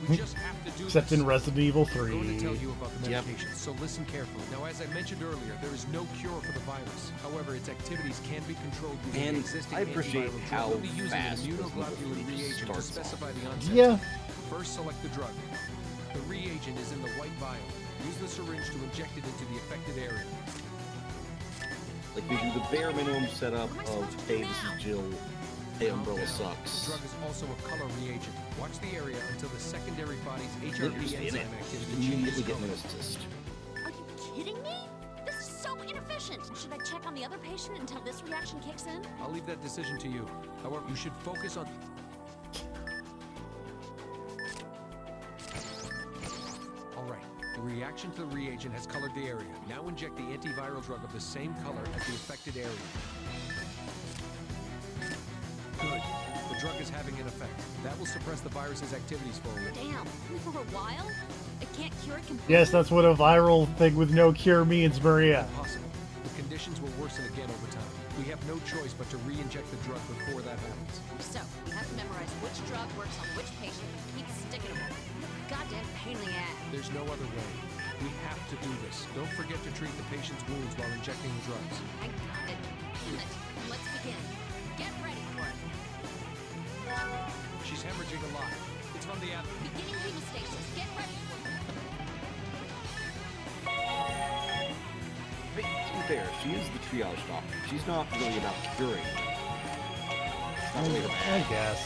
We just have to do Except this. in Resident Evil I'm going 3. to tell you about the Yep. medications, so listen carefully. Now, as I mentioned earlier, there is no cure for the virus. However, its activities can be controlled using And existing I appreciate antiviral how drugs. We'll be using an fast immunoglobulin Resident Evil 3 reagent to starts specify off. the onset. Yeah. First, select the drug. The reagent is in the white vial. Use the syringe to inject it into the affected area. Like, they do the bare minimum setup of, hey, this is Jill, hey, Umbrella The sucks. drug is also a color reagent. Watch the area until the secondary body's Then HRV just in enzyme it. activity Immediately changes get color. Nemesis. Are you kidding me? This is so inefficient. Should I check on the other patient until this reaction kicks in? I'll leave that decision to you. However, you should focus on... Alright, the reaction to the reagent has colored the area. Now inject the antiviral drug of the same color as the affected area. Good. The drug is having an effect. That will suppress the virus's activities for a while. Damn, only for a while? It can't cure it completely? Yes, that's what a viral thing with no cure means, Maria. Impossible. The conditions will worsen again over time. We have no choice but to re-inject the drug before that happens. So, we have to memorize which drug works on which patient and keep sticking them. Goddamn pain in the ass. There's no other way. We have to do this. Don't forget to treat the patient's wounds while injecting the drugs. I got it. Damn it. Let's begin. Get ready for it. She's hemorrhaging a lot. It's from the abdomen. Beginning hemostasis. Get ready for it. But to be fair, she is the triage doctor. She's not really about curing. It's not really I about guess.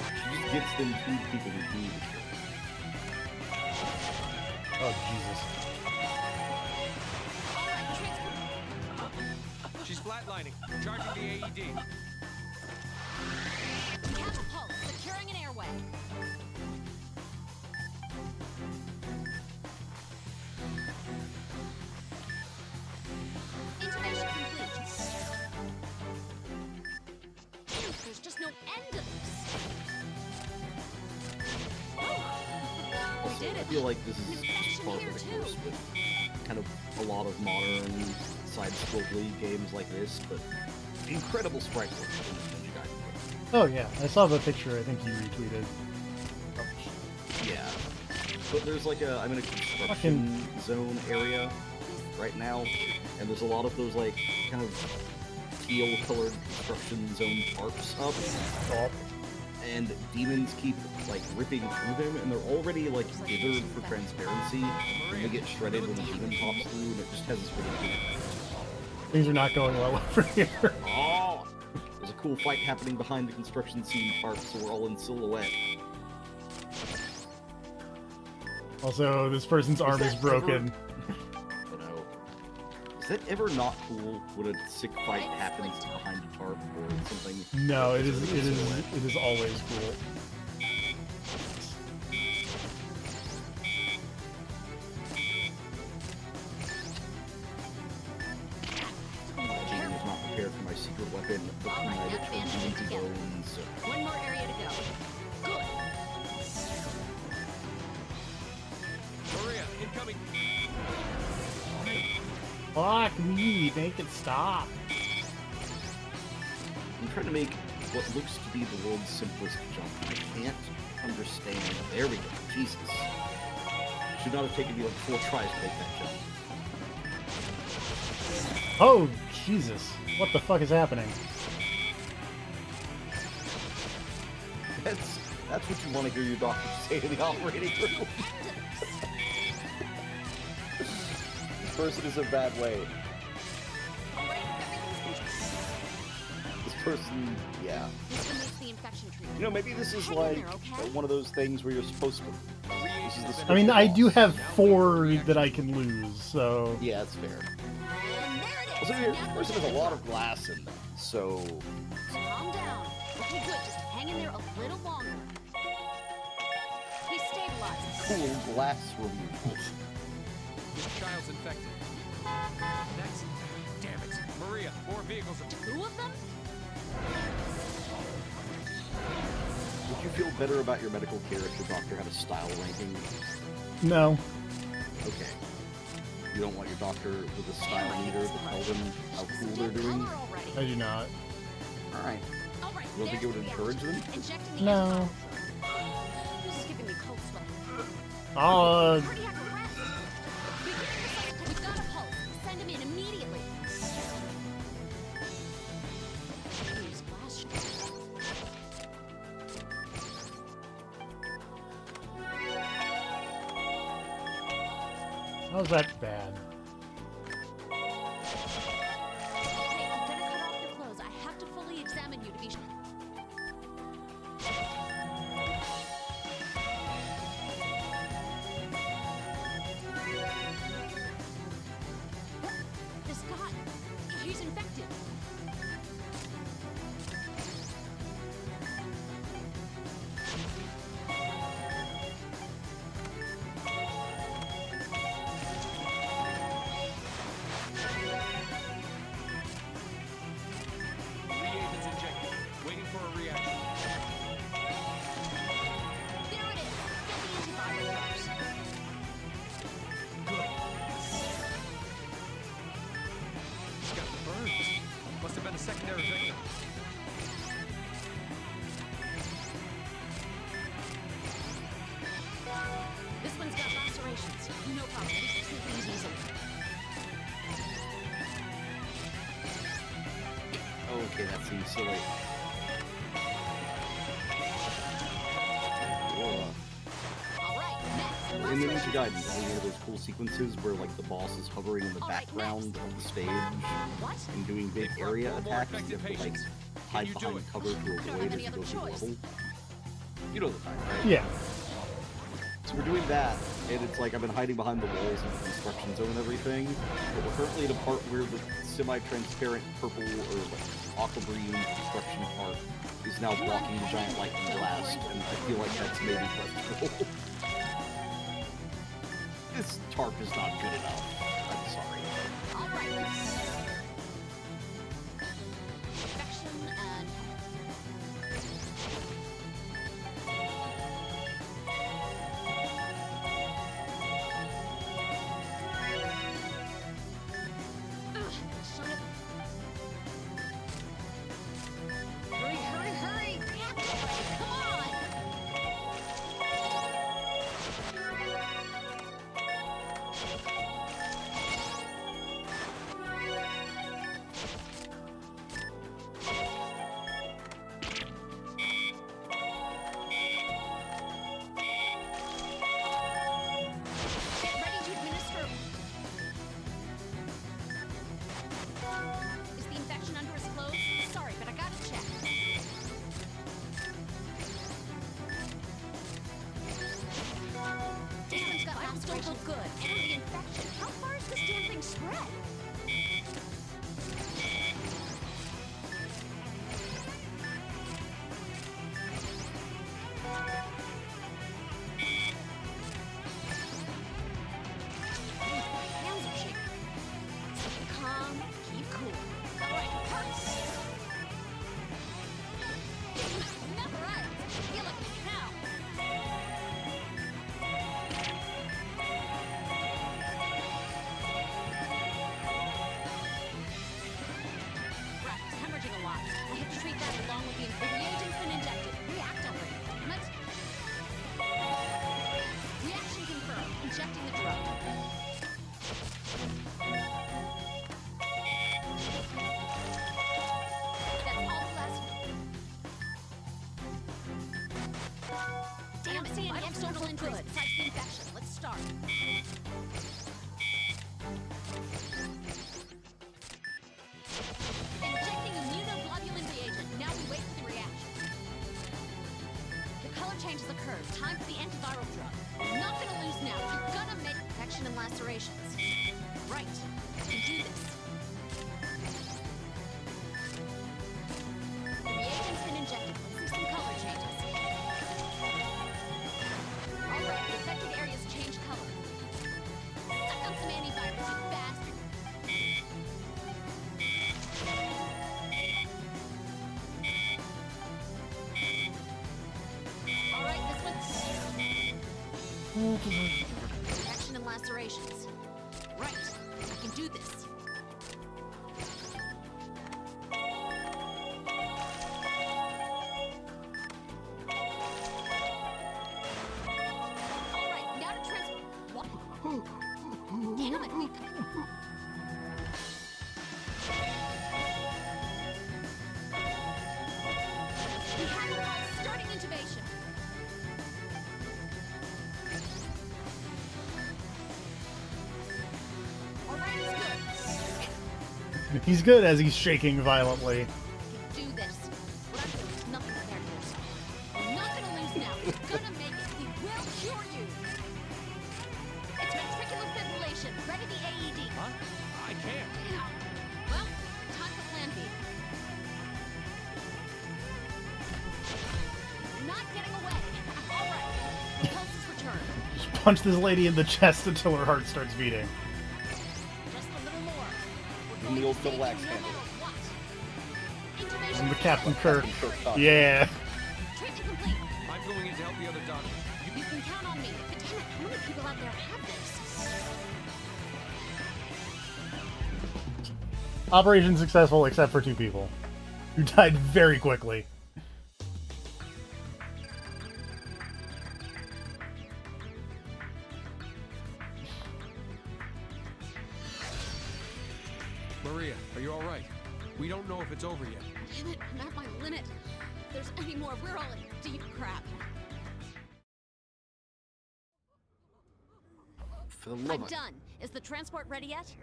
She just gets them to people who do the cure. Oh, Jesus. She's flatlining. Charging the AED. Catapult. Securing an airway. Intubation complete. There's just no end to this. Also, did I it. feel like this is There's just action par here, for the too. course with kind of a lot of modern side-scrolling games like this, but incredible sprite work in Ninja Gaiden. Oh, yeah. I saw the picture I think you retweeted. Yeah. But there's like I'm in a construction zone area right now, and there's a lot of those like kind of teal-colored construction zone tarps up. Oh, And demons keep like ripping through them, and they're already like dithered for transparency, and they get shredded when the demon pops through, and it just has this really things are not going well over here. Oh! There's a cool fight happening behind the construction scene part, so we're all in silhouette. Also, this person's arm is that broken. You know, is that ever not cool when a sick fight happens behind a tarp or something? No, it is. It's It is. silhouette? It is always cool. Jane was not prepared for my secret weapon, but All right, tonight now it turns bandage me into together. bones. One more area to go. Good. Maria, incoming. Fuck me! Make it stop. I'm trying to make what looks to be the world's simplest jump. I can't understand. There we go. Jesus. Should not have taken you like 4 tries to make that jump. Oh, Jesus. What the fuck is happening? That's what you want to hear your doctor say in the operating room. This person is in a bad way. This person, yeah. This limits the infection treatment. You know, maybe this is Hang in like there, okay? one of those things where you're supposed to. This is the I mean, I do boss. have 4 that I can lose, so... Yeah, that's fair. And there it is. Also, here, Now this person has a lot of glass in them, so calm down. Okay, good. Just hang in there a little longer. He's stabilized. cool glass removal. This child's infected. Next. Damn it. Maria, 4 vehicles. 2 of them? Would you feel better about your medical care if your doctor had a style ranking? No. Okay. You don't want your doctor with a style meter to tell them how cool they're doing? I do not. Alright. You don't think it would encourage them? No. This is giving me cold sweat. Uh, We've got a pulse. Send him in immediately. Use flash. how's that bad? Okay, I'm gonna cut off your clothes. I have to fully examine you to be sure. This guy, he's infected. Reagents injected. Waiting for a reaction. There it is. Get the antivirus. Good. He's got the burns. Must have been a secondary victim. This one's got lacerations. No problem. Just treat these easily. Okay, that seems silly. In the Ninja Gaiden, there's one of those cool sequences where like the boss is hovering in the background of the stage and doing big area attacks. You have to like hide behind cover to avoid as you go through the level. You know the time, right? Yeah. So we're doing that, and it's like I've been hiding behind the walls in the construction zone and everything, but we're currently at a part where the semi-transparent purple or like aquamarine construction part is now blocking the giant lightning blast, and I feel like that's maybe questionable. This tarp is not good enough. I'm sorry. All right. Infection and son of... Hurry, hurry, hurry! Come on! Get ready to administer. Is the infection under his clothes? Sorry, but I gotta check. This one's got lacerations. Don't look good. And the infection. How far is this damn thing spread? Hands are shaking. Stay calm, keep cool. All right, hurts. Never ends. I feel like a cow. Right. I can do this. The reagent's been injected. Let's see some color changes. Alright, the affected areas change color. Suck on some antivirus, you bastard! Alright, this one's... Infection and lacerations. Right, I can do this. Alright, now to what? Damn it, we have a rise, starting intubation. Alright, it's good. He's good as he's shaking violently. Do this. What I'm doing is nothing compared to this. We're not gonna lose now. We're gonna make it. We will cure you. It's ventricular fibrillation. Ready the AED. Huh? I can't. Well, time for plan B. Not getting away. All right. The pulses return. Just punch this lady in the chest until her heart starts beating. Just a little more. We're And the going old to save double you axe no handle. matter what. Intubation. I'm the Captain Kirk. Kirk. Yeah. Treatment complete. I'm going in to help the other doctor. You can count on me. But damn it, how many people out there have this? Operation successful except for 2 people, who died very quickly. Maria, are you all right? We don't know if it's over yet. Damn it, I'm at my limit. If there's any more, we're all in deep crap. For the love I'm of... done. Is the transport ready yet?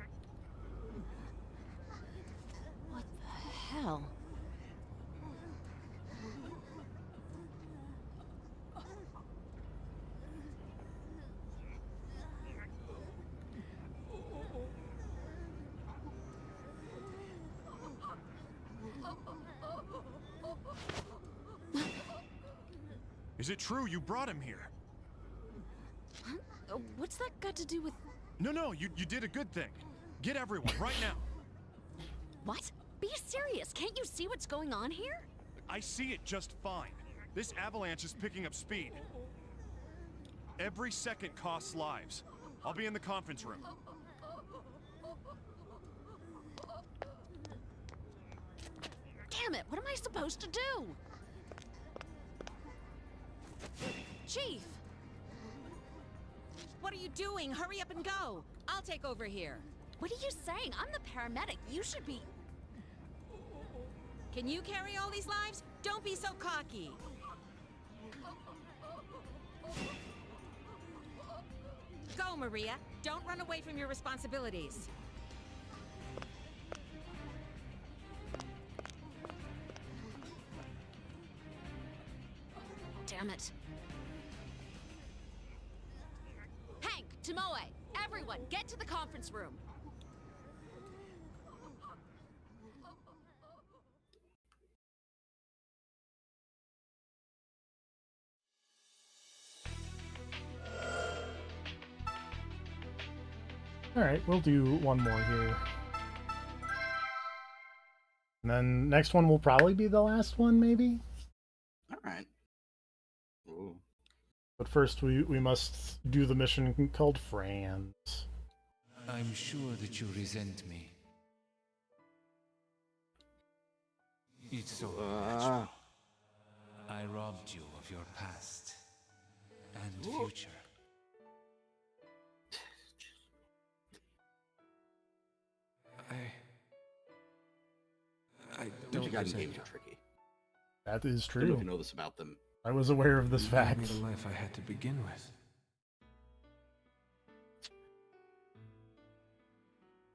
What the hell? Is it true you brought him here? What's that got to do with... No, you did a good thing. Get everyone, right now. What? Be serious. Can't you see what's going on here? I see it just fine. This avalanche is picking up speed. Every second costs lives. I'll be in the conference room. Damn it, what am I supposed to do? Chief! What are you doing? Hurry up and go. I'll take over here. What are you saying? I'm the paramedic. You should be... Can you carry all these lives? Don't be so cocky. Go, Maria. Don't run away from your responsibilities. Damn it. Hank, Tomoe, everyone, get to the conference room. Alright, we'll do one more here. And then next one will probably be the last one, maybe? Alright. Ooh. But first we must do the mission called Franz. I'm sure that you resent me. It's so natural. I robbed you of your past and future. I don't Ninja Gaiden resent games you. are tricky. That is I don't know if true. you know this about them. I was aware of this You gave fact. me the life I had to begin with.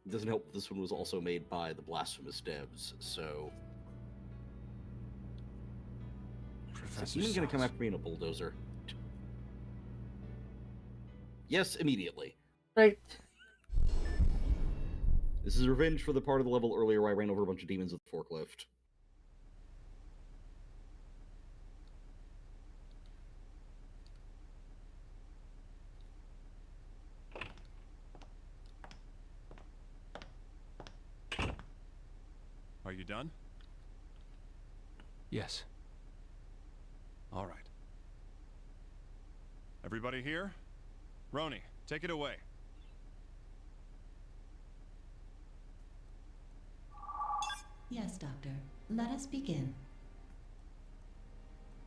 It doesn't help this one was also made by the Blasphemous devs, so... Professor Even gonna come Sauce. after me in a bulldozer. Yes, immediately. Right. This is revenge for the part of the level earlier where I ran over a bunch of demons with a forklift. Are you done? Yes. All right. Everybody here? Roni, take it away. Yes, Doctor. Let us begin.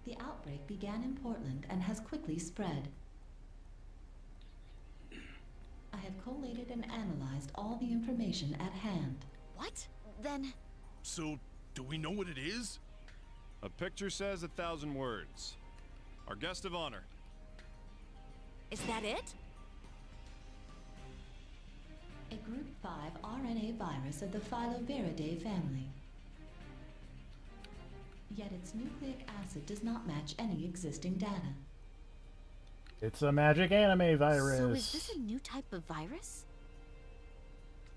The outbreak began in Portland and has quickly spread. I have collated and analyzed all the information at hand. What? Then... So, do we know what it is? A picture says 1,000 words. Our guest of honor. is that it? A Group 5 RNA virus of the Filoviridae family. Yet its nucleic acid does not match any existing data. It's a magic anime virus. So is this a new type of virus?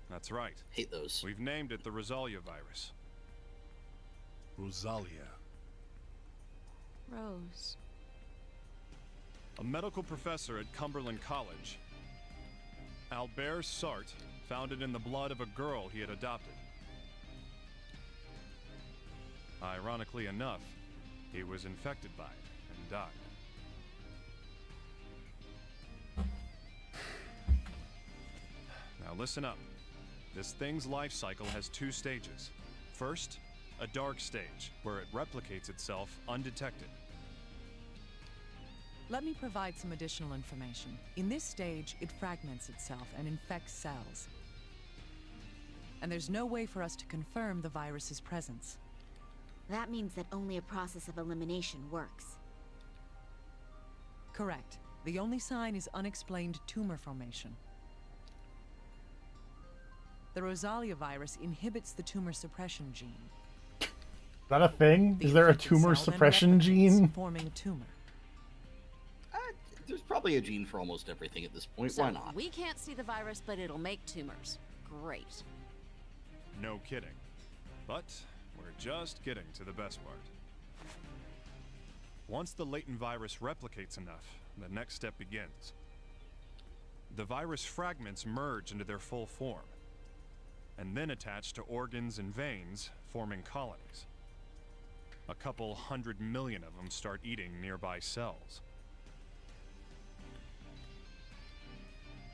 That's right. Hate those. We've named it the Rosalia virus. Rosalia. Rose. A medical professor at Cumberland College, Albert Sartre, found it in the blood of a girl he had adopted. Ironically enough, he was infected by it and died. Now listen up. This thing's life cycle has 2 stages. First, a dark stage, where it replicates itself undetected. Let me provide some additional information. In this stage, it fragments itself and infects cells. And there's no way for us to confirm the virus's presence. That means that only a process of elimination works. Correct. The only sign is unexplained tumor formation. The Rosalia virus inhibits the tumor suppression gene. Is that a thing? Is there a tumor suppression gene? Forming a tumor. There's probably a gene for almost everything at this point. So Why not? we can't see the virus, but it'll make tumors. Great. No kidding. But we're just getting to the best part. Once the latent virus replicates enough, the next step begins. The virus fragments merge into their full form, and then attach to organs and veins, forming colonies. A couple 100 million of them start eating nearby cells.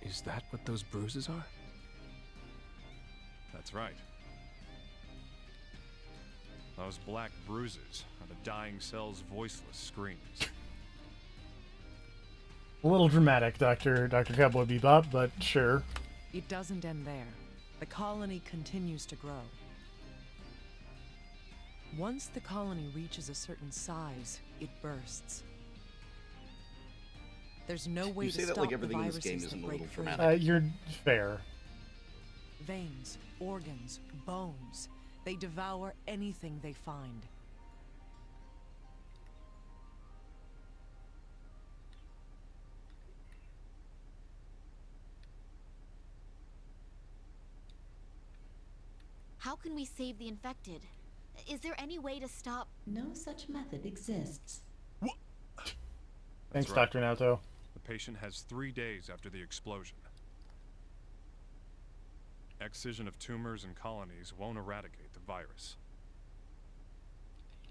Is that what those bruises are? That's right. Those black bruises are the dying cell's voiceless screams. A little dramatic, Dr. Cowboy Bebop, but sure. It doesn't end there. The colony continues to grow. Once the colony reaches a certain size, it bursts. There's no way You to say that stop like everything the in this game viruses isn't that a break little free. dramatic. You're fair. Veins, organs, bones. They devour anything they find. How can we save the infected? Is there any way to stop... No such method exists. Thanks, right. Dr. Naoto. The patient has 3 days after the explosion. Excision of tumors and colonies won't eradicate the virus.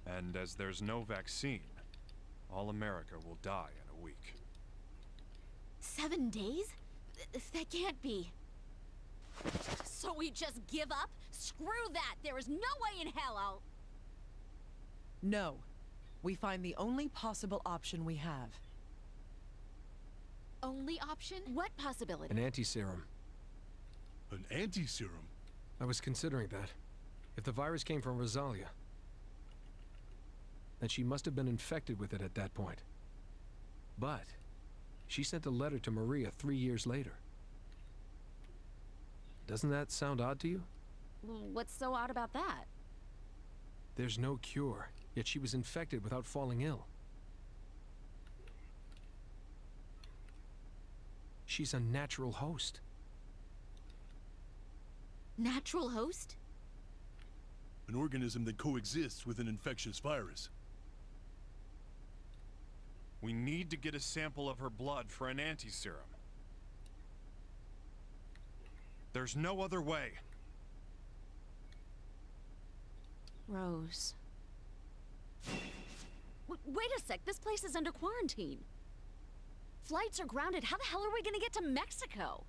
And as there's no vaccine, all America will die in a week. 7 days? That can't be. So we just give up? Screw that! There is no way in hell I'll... No. We find the only possible option we have. Only option? What possibility? An anti-serum. An anti-serum? I was considering that. If the virus came from Rosalia, then she must have been infected with it at that point. But she sent a letter to Maria 3 years later. Doesn't that sound odd to you? What's so odd about that? There's no cure, yet she was infected without falling ill. She's a natural host. Natural host? An organism that coexists with an infectious virus. We need to get a sample of her blood for an anti-serum. There's no other way. Rose. Wait a sec, this place is under quarantine. Flights are grounded. How the hell are we gonna get to Mexico?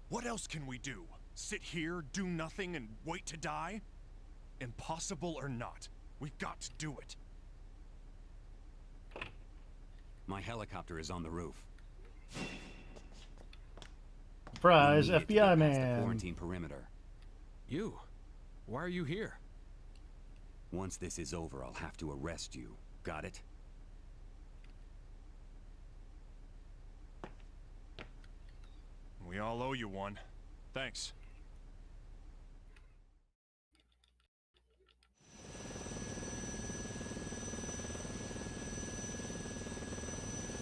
What else can we do? Sit here, do nothing, and wait to die? Impossible or not, we've got to do it. My helicopter is on the roof. Surprise, We need it to FBI get past the man. quarantine perimeter. You? Why are you here? Once this is over, I'll have to arrest you. Got it? We all owe you one. Thanks.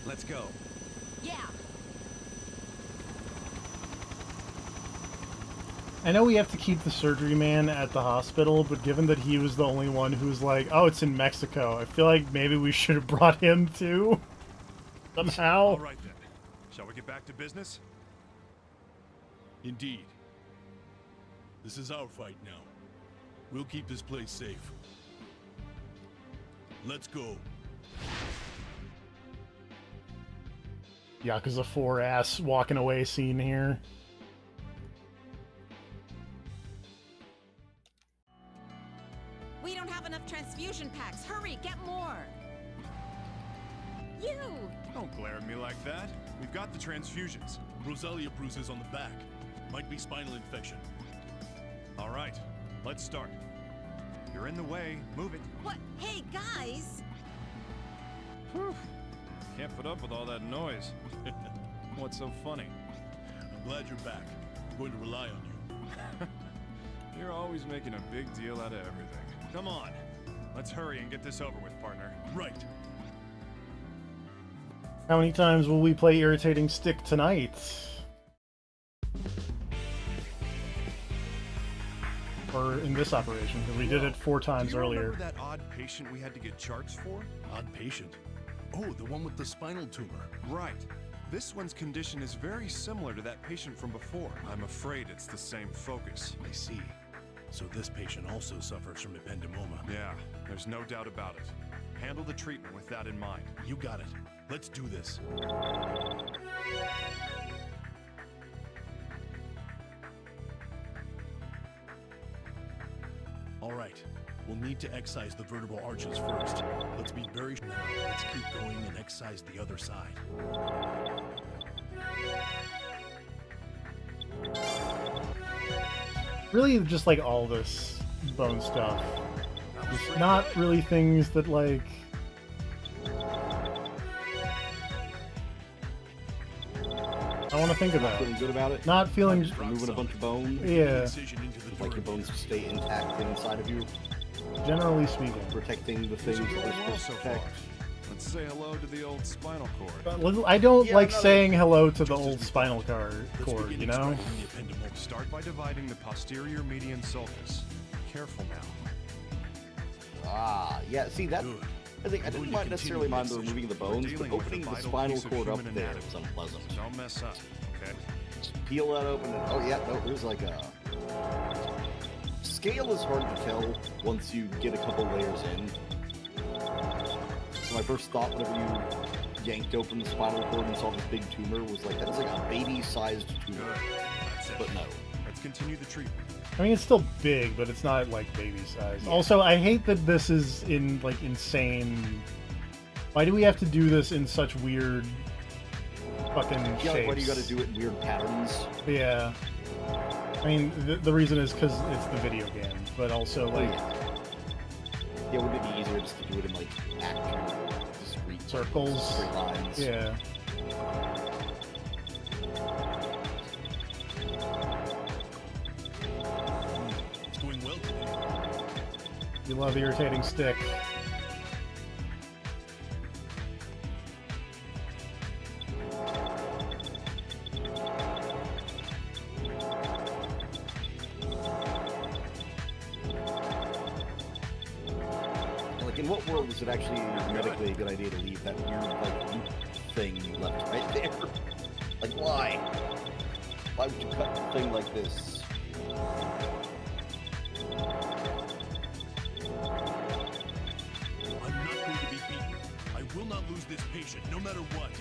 Let's go. Yeah. I know we have to keep the surgery man at the hospital, but given that he was the only one who's like, oh, it's in Mexico, I feel like maybe we should have brought him too. Somehow. All right then. Shall we get back to business? Indeed. This is our fight now. We'll keep this place safe. Let's go. Yakuza 4 ass walking away scene here. We don't have enough transfusion packs. Hurry, get more. You! Don't glare at me like that. We've got the transfusions. Rosalia bruises on the back. Might be spinal infection. All right, let's start. You're in the way. Move it. What? Hey, guys! Whew. Can't put up with all that noise. What's so funny? I'm glad you're back. I'm going to rely on you. You're always making a big deal out of everything. Come on. Let's hurry and get this over with, partner. Right. How many times will we play Irritating Stick tonight? Or in this operation, because we did it 4 times Do you earlier. remember that odd patient we had to get charged for? Odd patient? Oh, the one with the spinal tumor. Right. This one's condition is very similar to that patient from before. I'm afraid it's the same focus. I see. So this patient also suffers from ependymoma. Yeah, there's no doubt about it. Handle the treatment with that in mind. You got it. Let's do this. All right. We'll need to excise the vertebral arches first. Let's be very sure. Let's keep going and excise the other side. Really, just like all this bone stuff. It's not really things that like. I want to think about. Feeling good about it? Not feeling. Just removing a bunch of bones? Yeah. Like your bones to stay intact inside of you? Generally speaking. Protecting the things that they're supposed to protect. Let's say hello to the old spinal cord. I don't Yeah, like no, saying hello to the old spinal cord, you know? Start by dividing the posterior median sulcus. Careful now. Ah, yeah, see, that... I think I didn't mind necessarily mind the removing the bones, but opening the spinal cord up there was unpleasant. Don't mess up, okay? Just peel that open and... Oh, yeah, no, there's like a... Scale is hard to tell once you get a couple layers in. So my first thought whenever you yanked open the spinal cord and saw this big tumor was like, that's like a baby-sized tumor. That's it. But no. Let's continue the treatment. I mean, it's still big, but it's not like baby size. Also, I hate that this is in like insane. Why do we have to do this in such weird fucking Yeah, shapes? like, why do you gotta do it in weird patterns? Yeah. I mean, the reason is because it's the video game, but also like Yeah, wouldn't it be easier just to do it in like actual discrete circles, straight lines? Yeah. It's going well today. You love Irritating Stick. Like, in what world is it actually medically a good idea to leave that weird, like, loop thing left right there? Like, why? Why would you cut a thing like this? I'm not going to be beaten. I will not lose this patient, no matter what.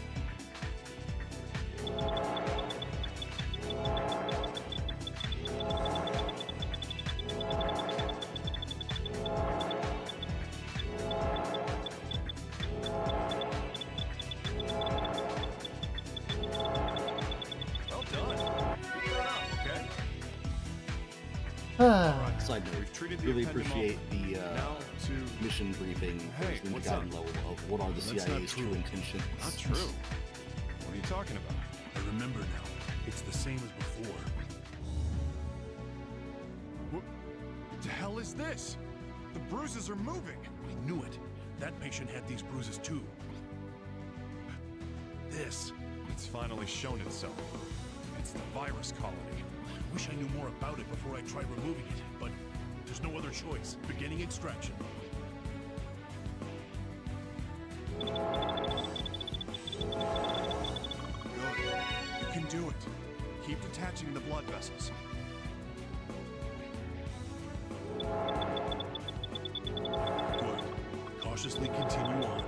Well done. Keep that up, okay? Side note, We've treated the really appendum appreciate the Now to mission briefing Hey, in the what's guiding up? level of what are the That's not CIA's true. true intentions. Not true. What are you talking about? I remember now. It's the same as before. What the hell is this? The bruises are moving. I knew it. That patient had these bruises too. This. It's finally shown itself. It's the virus colony. I wish I knew more about it before I tried removing it, but there's no other choice. Beginning extraction. Good. You can do it. Keep detaching the blood vessels. Good. Cautiously continue on.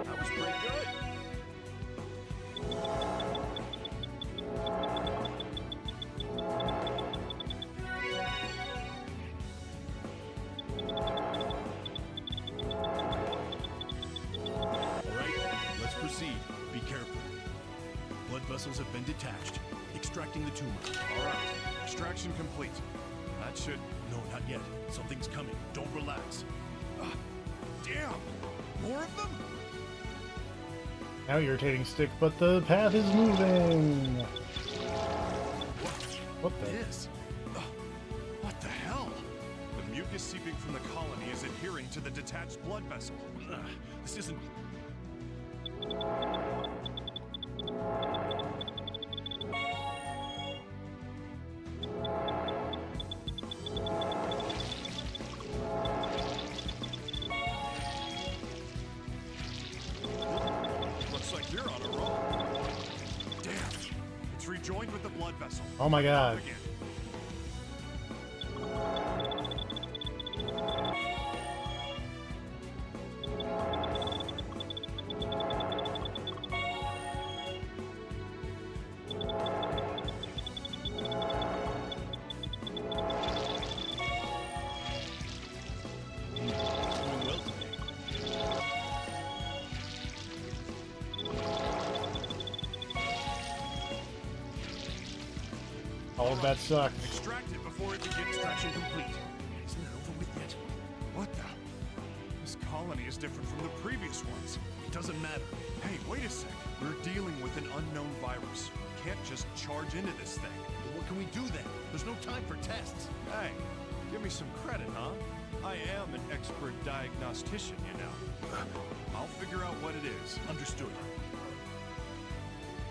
That was pretty good. Alright, let's proceed. Be careful. Blood vessels have been detached. Extracting the tumor. All right. Extraction complete. That should... No, not yet. Something's coming. Don't relax. Damn! More of them? Now irritating stick, but the path is moving. What the? This? What the hell? The mucus seeping from the colony is adhering to the detached blood vessel. This isn't... Looks like you're on a roll. Damn. It's rejoined with the blood vessel. Oh my god. Again. Doing well today. All of that sucked. Extract it before it begins. Extraction complete. Isn't it over with yet? What the? This colony is different from the previous ones. It doesn't matter. Hey, wait a sec. We're dealing with an unknown virus. We can't just charge into this thing. Well, what can we do then? There's no time for tests. Hey, give me some credit, huh? I am an expert diagnostician, you know. I'll figure out what it is. Understood.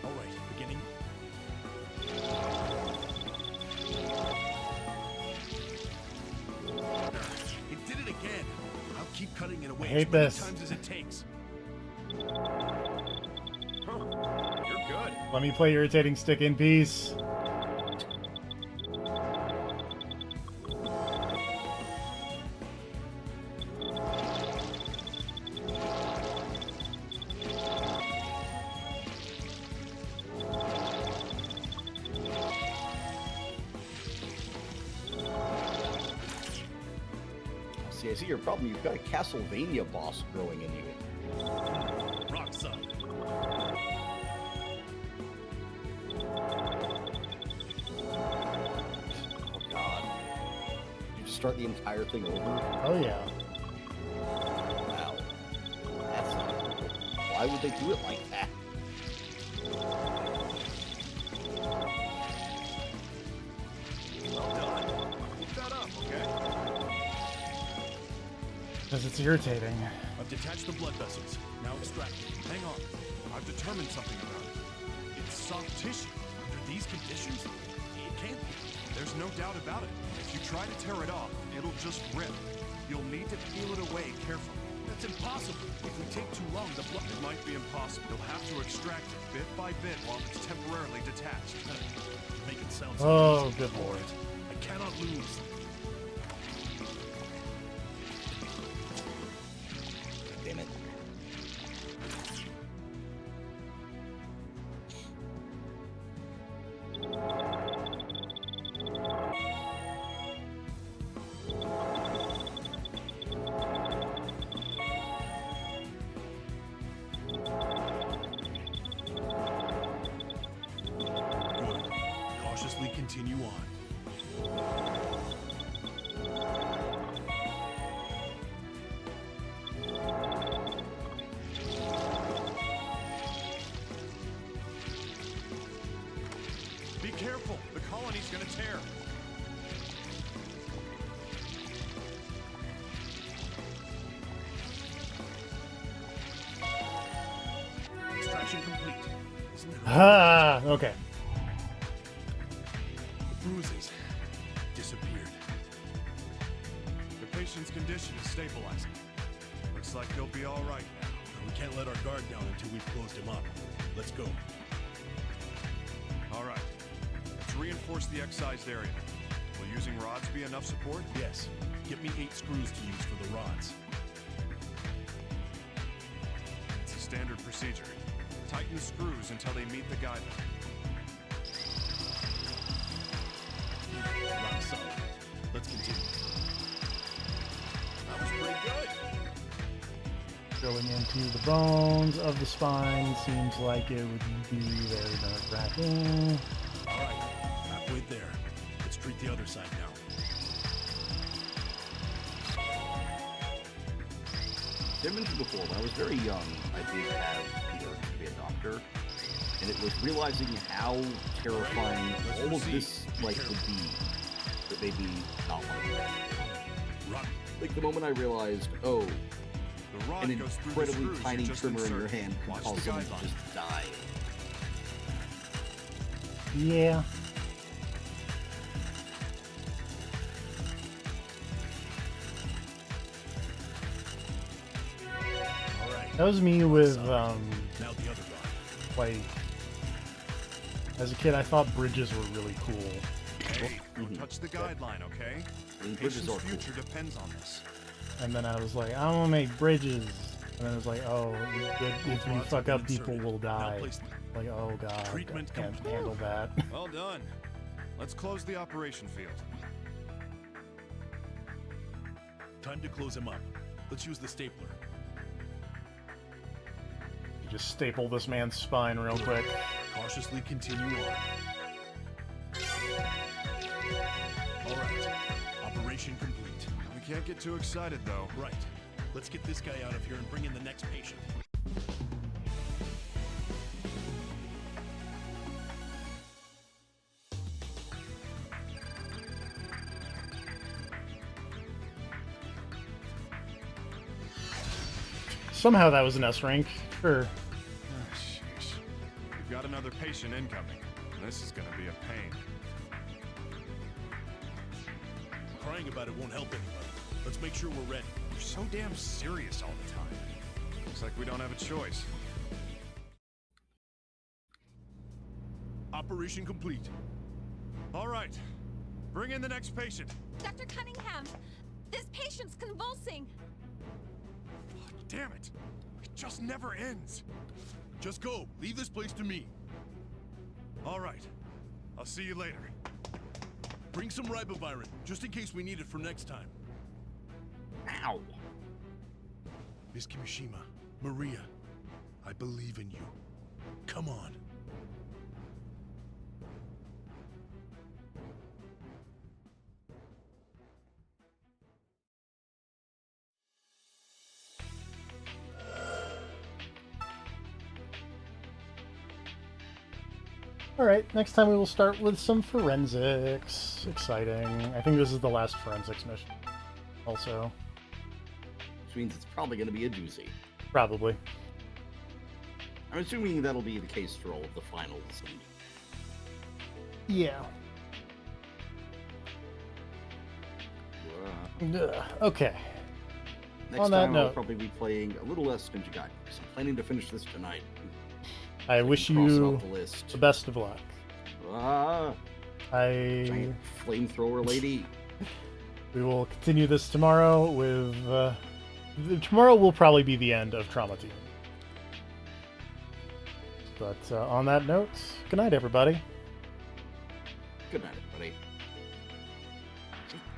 All right, beginning. It did it again. I'll keep cutting it away I hate as many this. times as it takes. Huh. You're good. Let me play irritating stick in peace. See, I see your problem. You've got a Castlevania boss growing in you. Rock solid. Oh god. You just start the entire thing over? Oh yeah. Wow. That's not cool. Why would they do it like that? Well done. Keep that up, okay? Because it's irritating. I've detached the blood vessels. Now extract it. Hang on. I've determined something about it. soft tissue. Under these conditions, it can't be. There's no doubt about it. If you try to tear it off, it'll just rip. You'll need to peel it away carefully. That's impossible. If we take too long, the blood... It might be impossible. You'll have to extract it bit by bit while it's temporarily detached. Make it sound so Oh, easy. good lord. I cannot lose. Damn it. Good. Cautiously continue on. Be careful. The colony's gonna tear. Extraction complete. Isn't it? Ah, okay. The bruises disappeared. The patient's condition is stabilizing. Looks like he'll be all right now. We can't let our guard down until we've closed him up. Let's go. All right. Let's reinforce the excised area. Will using rods be enough support? Yes. Get me 8 screws to use for the rods. It's a standard procedure. Tighten the screws until they meet the guideline. Rock solid. Let's continue. That was pretty good. Drilling into the bones of the spine seems like it would be very nerve-wracking. All right. Halfway there. Let's treat the other side now. As I mentioned before, when I was very young, I did have the urge to be a doctor, and it was realizing how terrifying all of this would be that made me not want to do that. Rock. Like the moment I realized, oh, The rod an goes through the incredibly screws tiny you just tremor in your inserted. hand can Watch cause the someone to guideline. just die. Yeah. All right. That was me with, Now the other rod. like, as a kid, I thought bridges were really cool. Hey, don't touch the guideline, okay? And bridges Patient's are cool. future depends on this. And then I was like, I want to make bridges. And then it was like, oh, if you fuck up, people will die. place- Like, oh god, Treatment I can't complete. handle that. Well done. Let's close the operation field. Time to close him up. Let's use the stapler. You just staple this man's spine real quick. Cautiously continue on. All right. Operation complete. We can't get too excited, though. Right. Let's get this guy out of here and bring in the next patient. Somehow that was an S rank. Sure. Ah, sheesh. We've got another patient incoming. This is gonna be a pain. Crying about it won't help anybody. Let's make sure we're ready. You're so damn serious all the time. Looks like we don't have a choice. Operation complete. All right. Bring in the next patient. Dr. Cunningham, this patient's convulsing. Damn it. It just never ends. Just go. Leave this place to me. All right. I'll see you later. Bring some ribavirin, just in case we need it for next time. Ow! Miss Kimishima, Maria, I believe in you. Come on. Alright, next time we will start with some forensics. Exciting. I think this is the last forensics mission. Also. Which means it's probably going to be a doozy. Probably. I'm assuming that'll be the case for all of the finals. Yeah. Ugh, okay. Next On that time I'll note, probably be playing a little less Ninja Gaiden, because I'm planning to finish this tonight. I wish cross it you off the list. the best of luck. Ah, giant flamethrower lady. We will continue this tomorrow with... tomorrow will probably be the end of Trauma Team. But on that note, good night, everybody. Good night, everybody.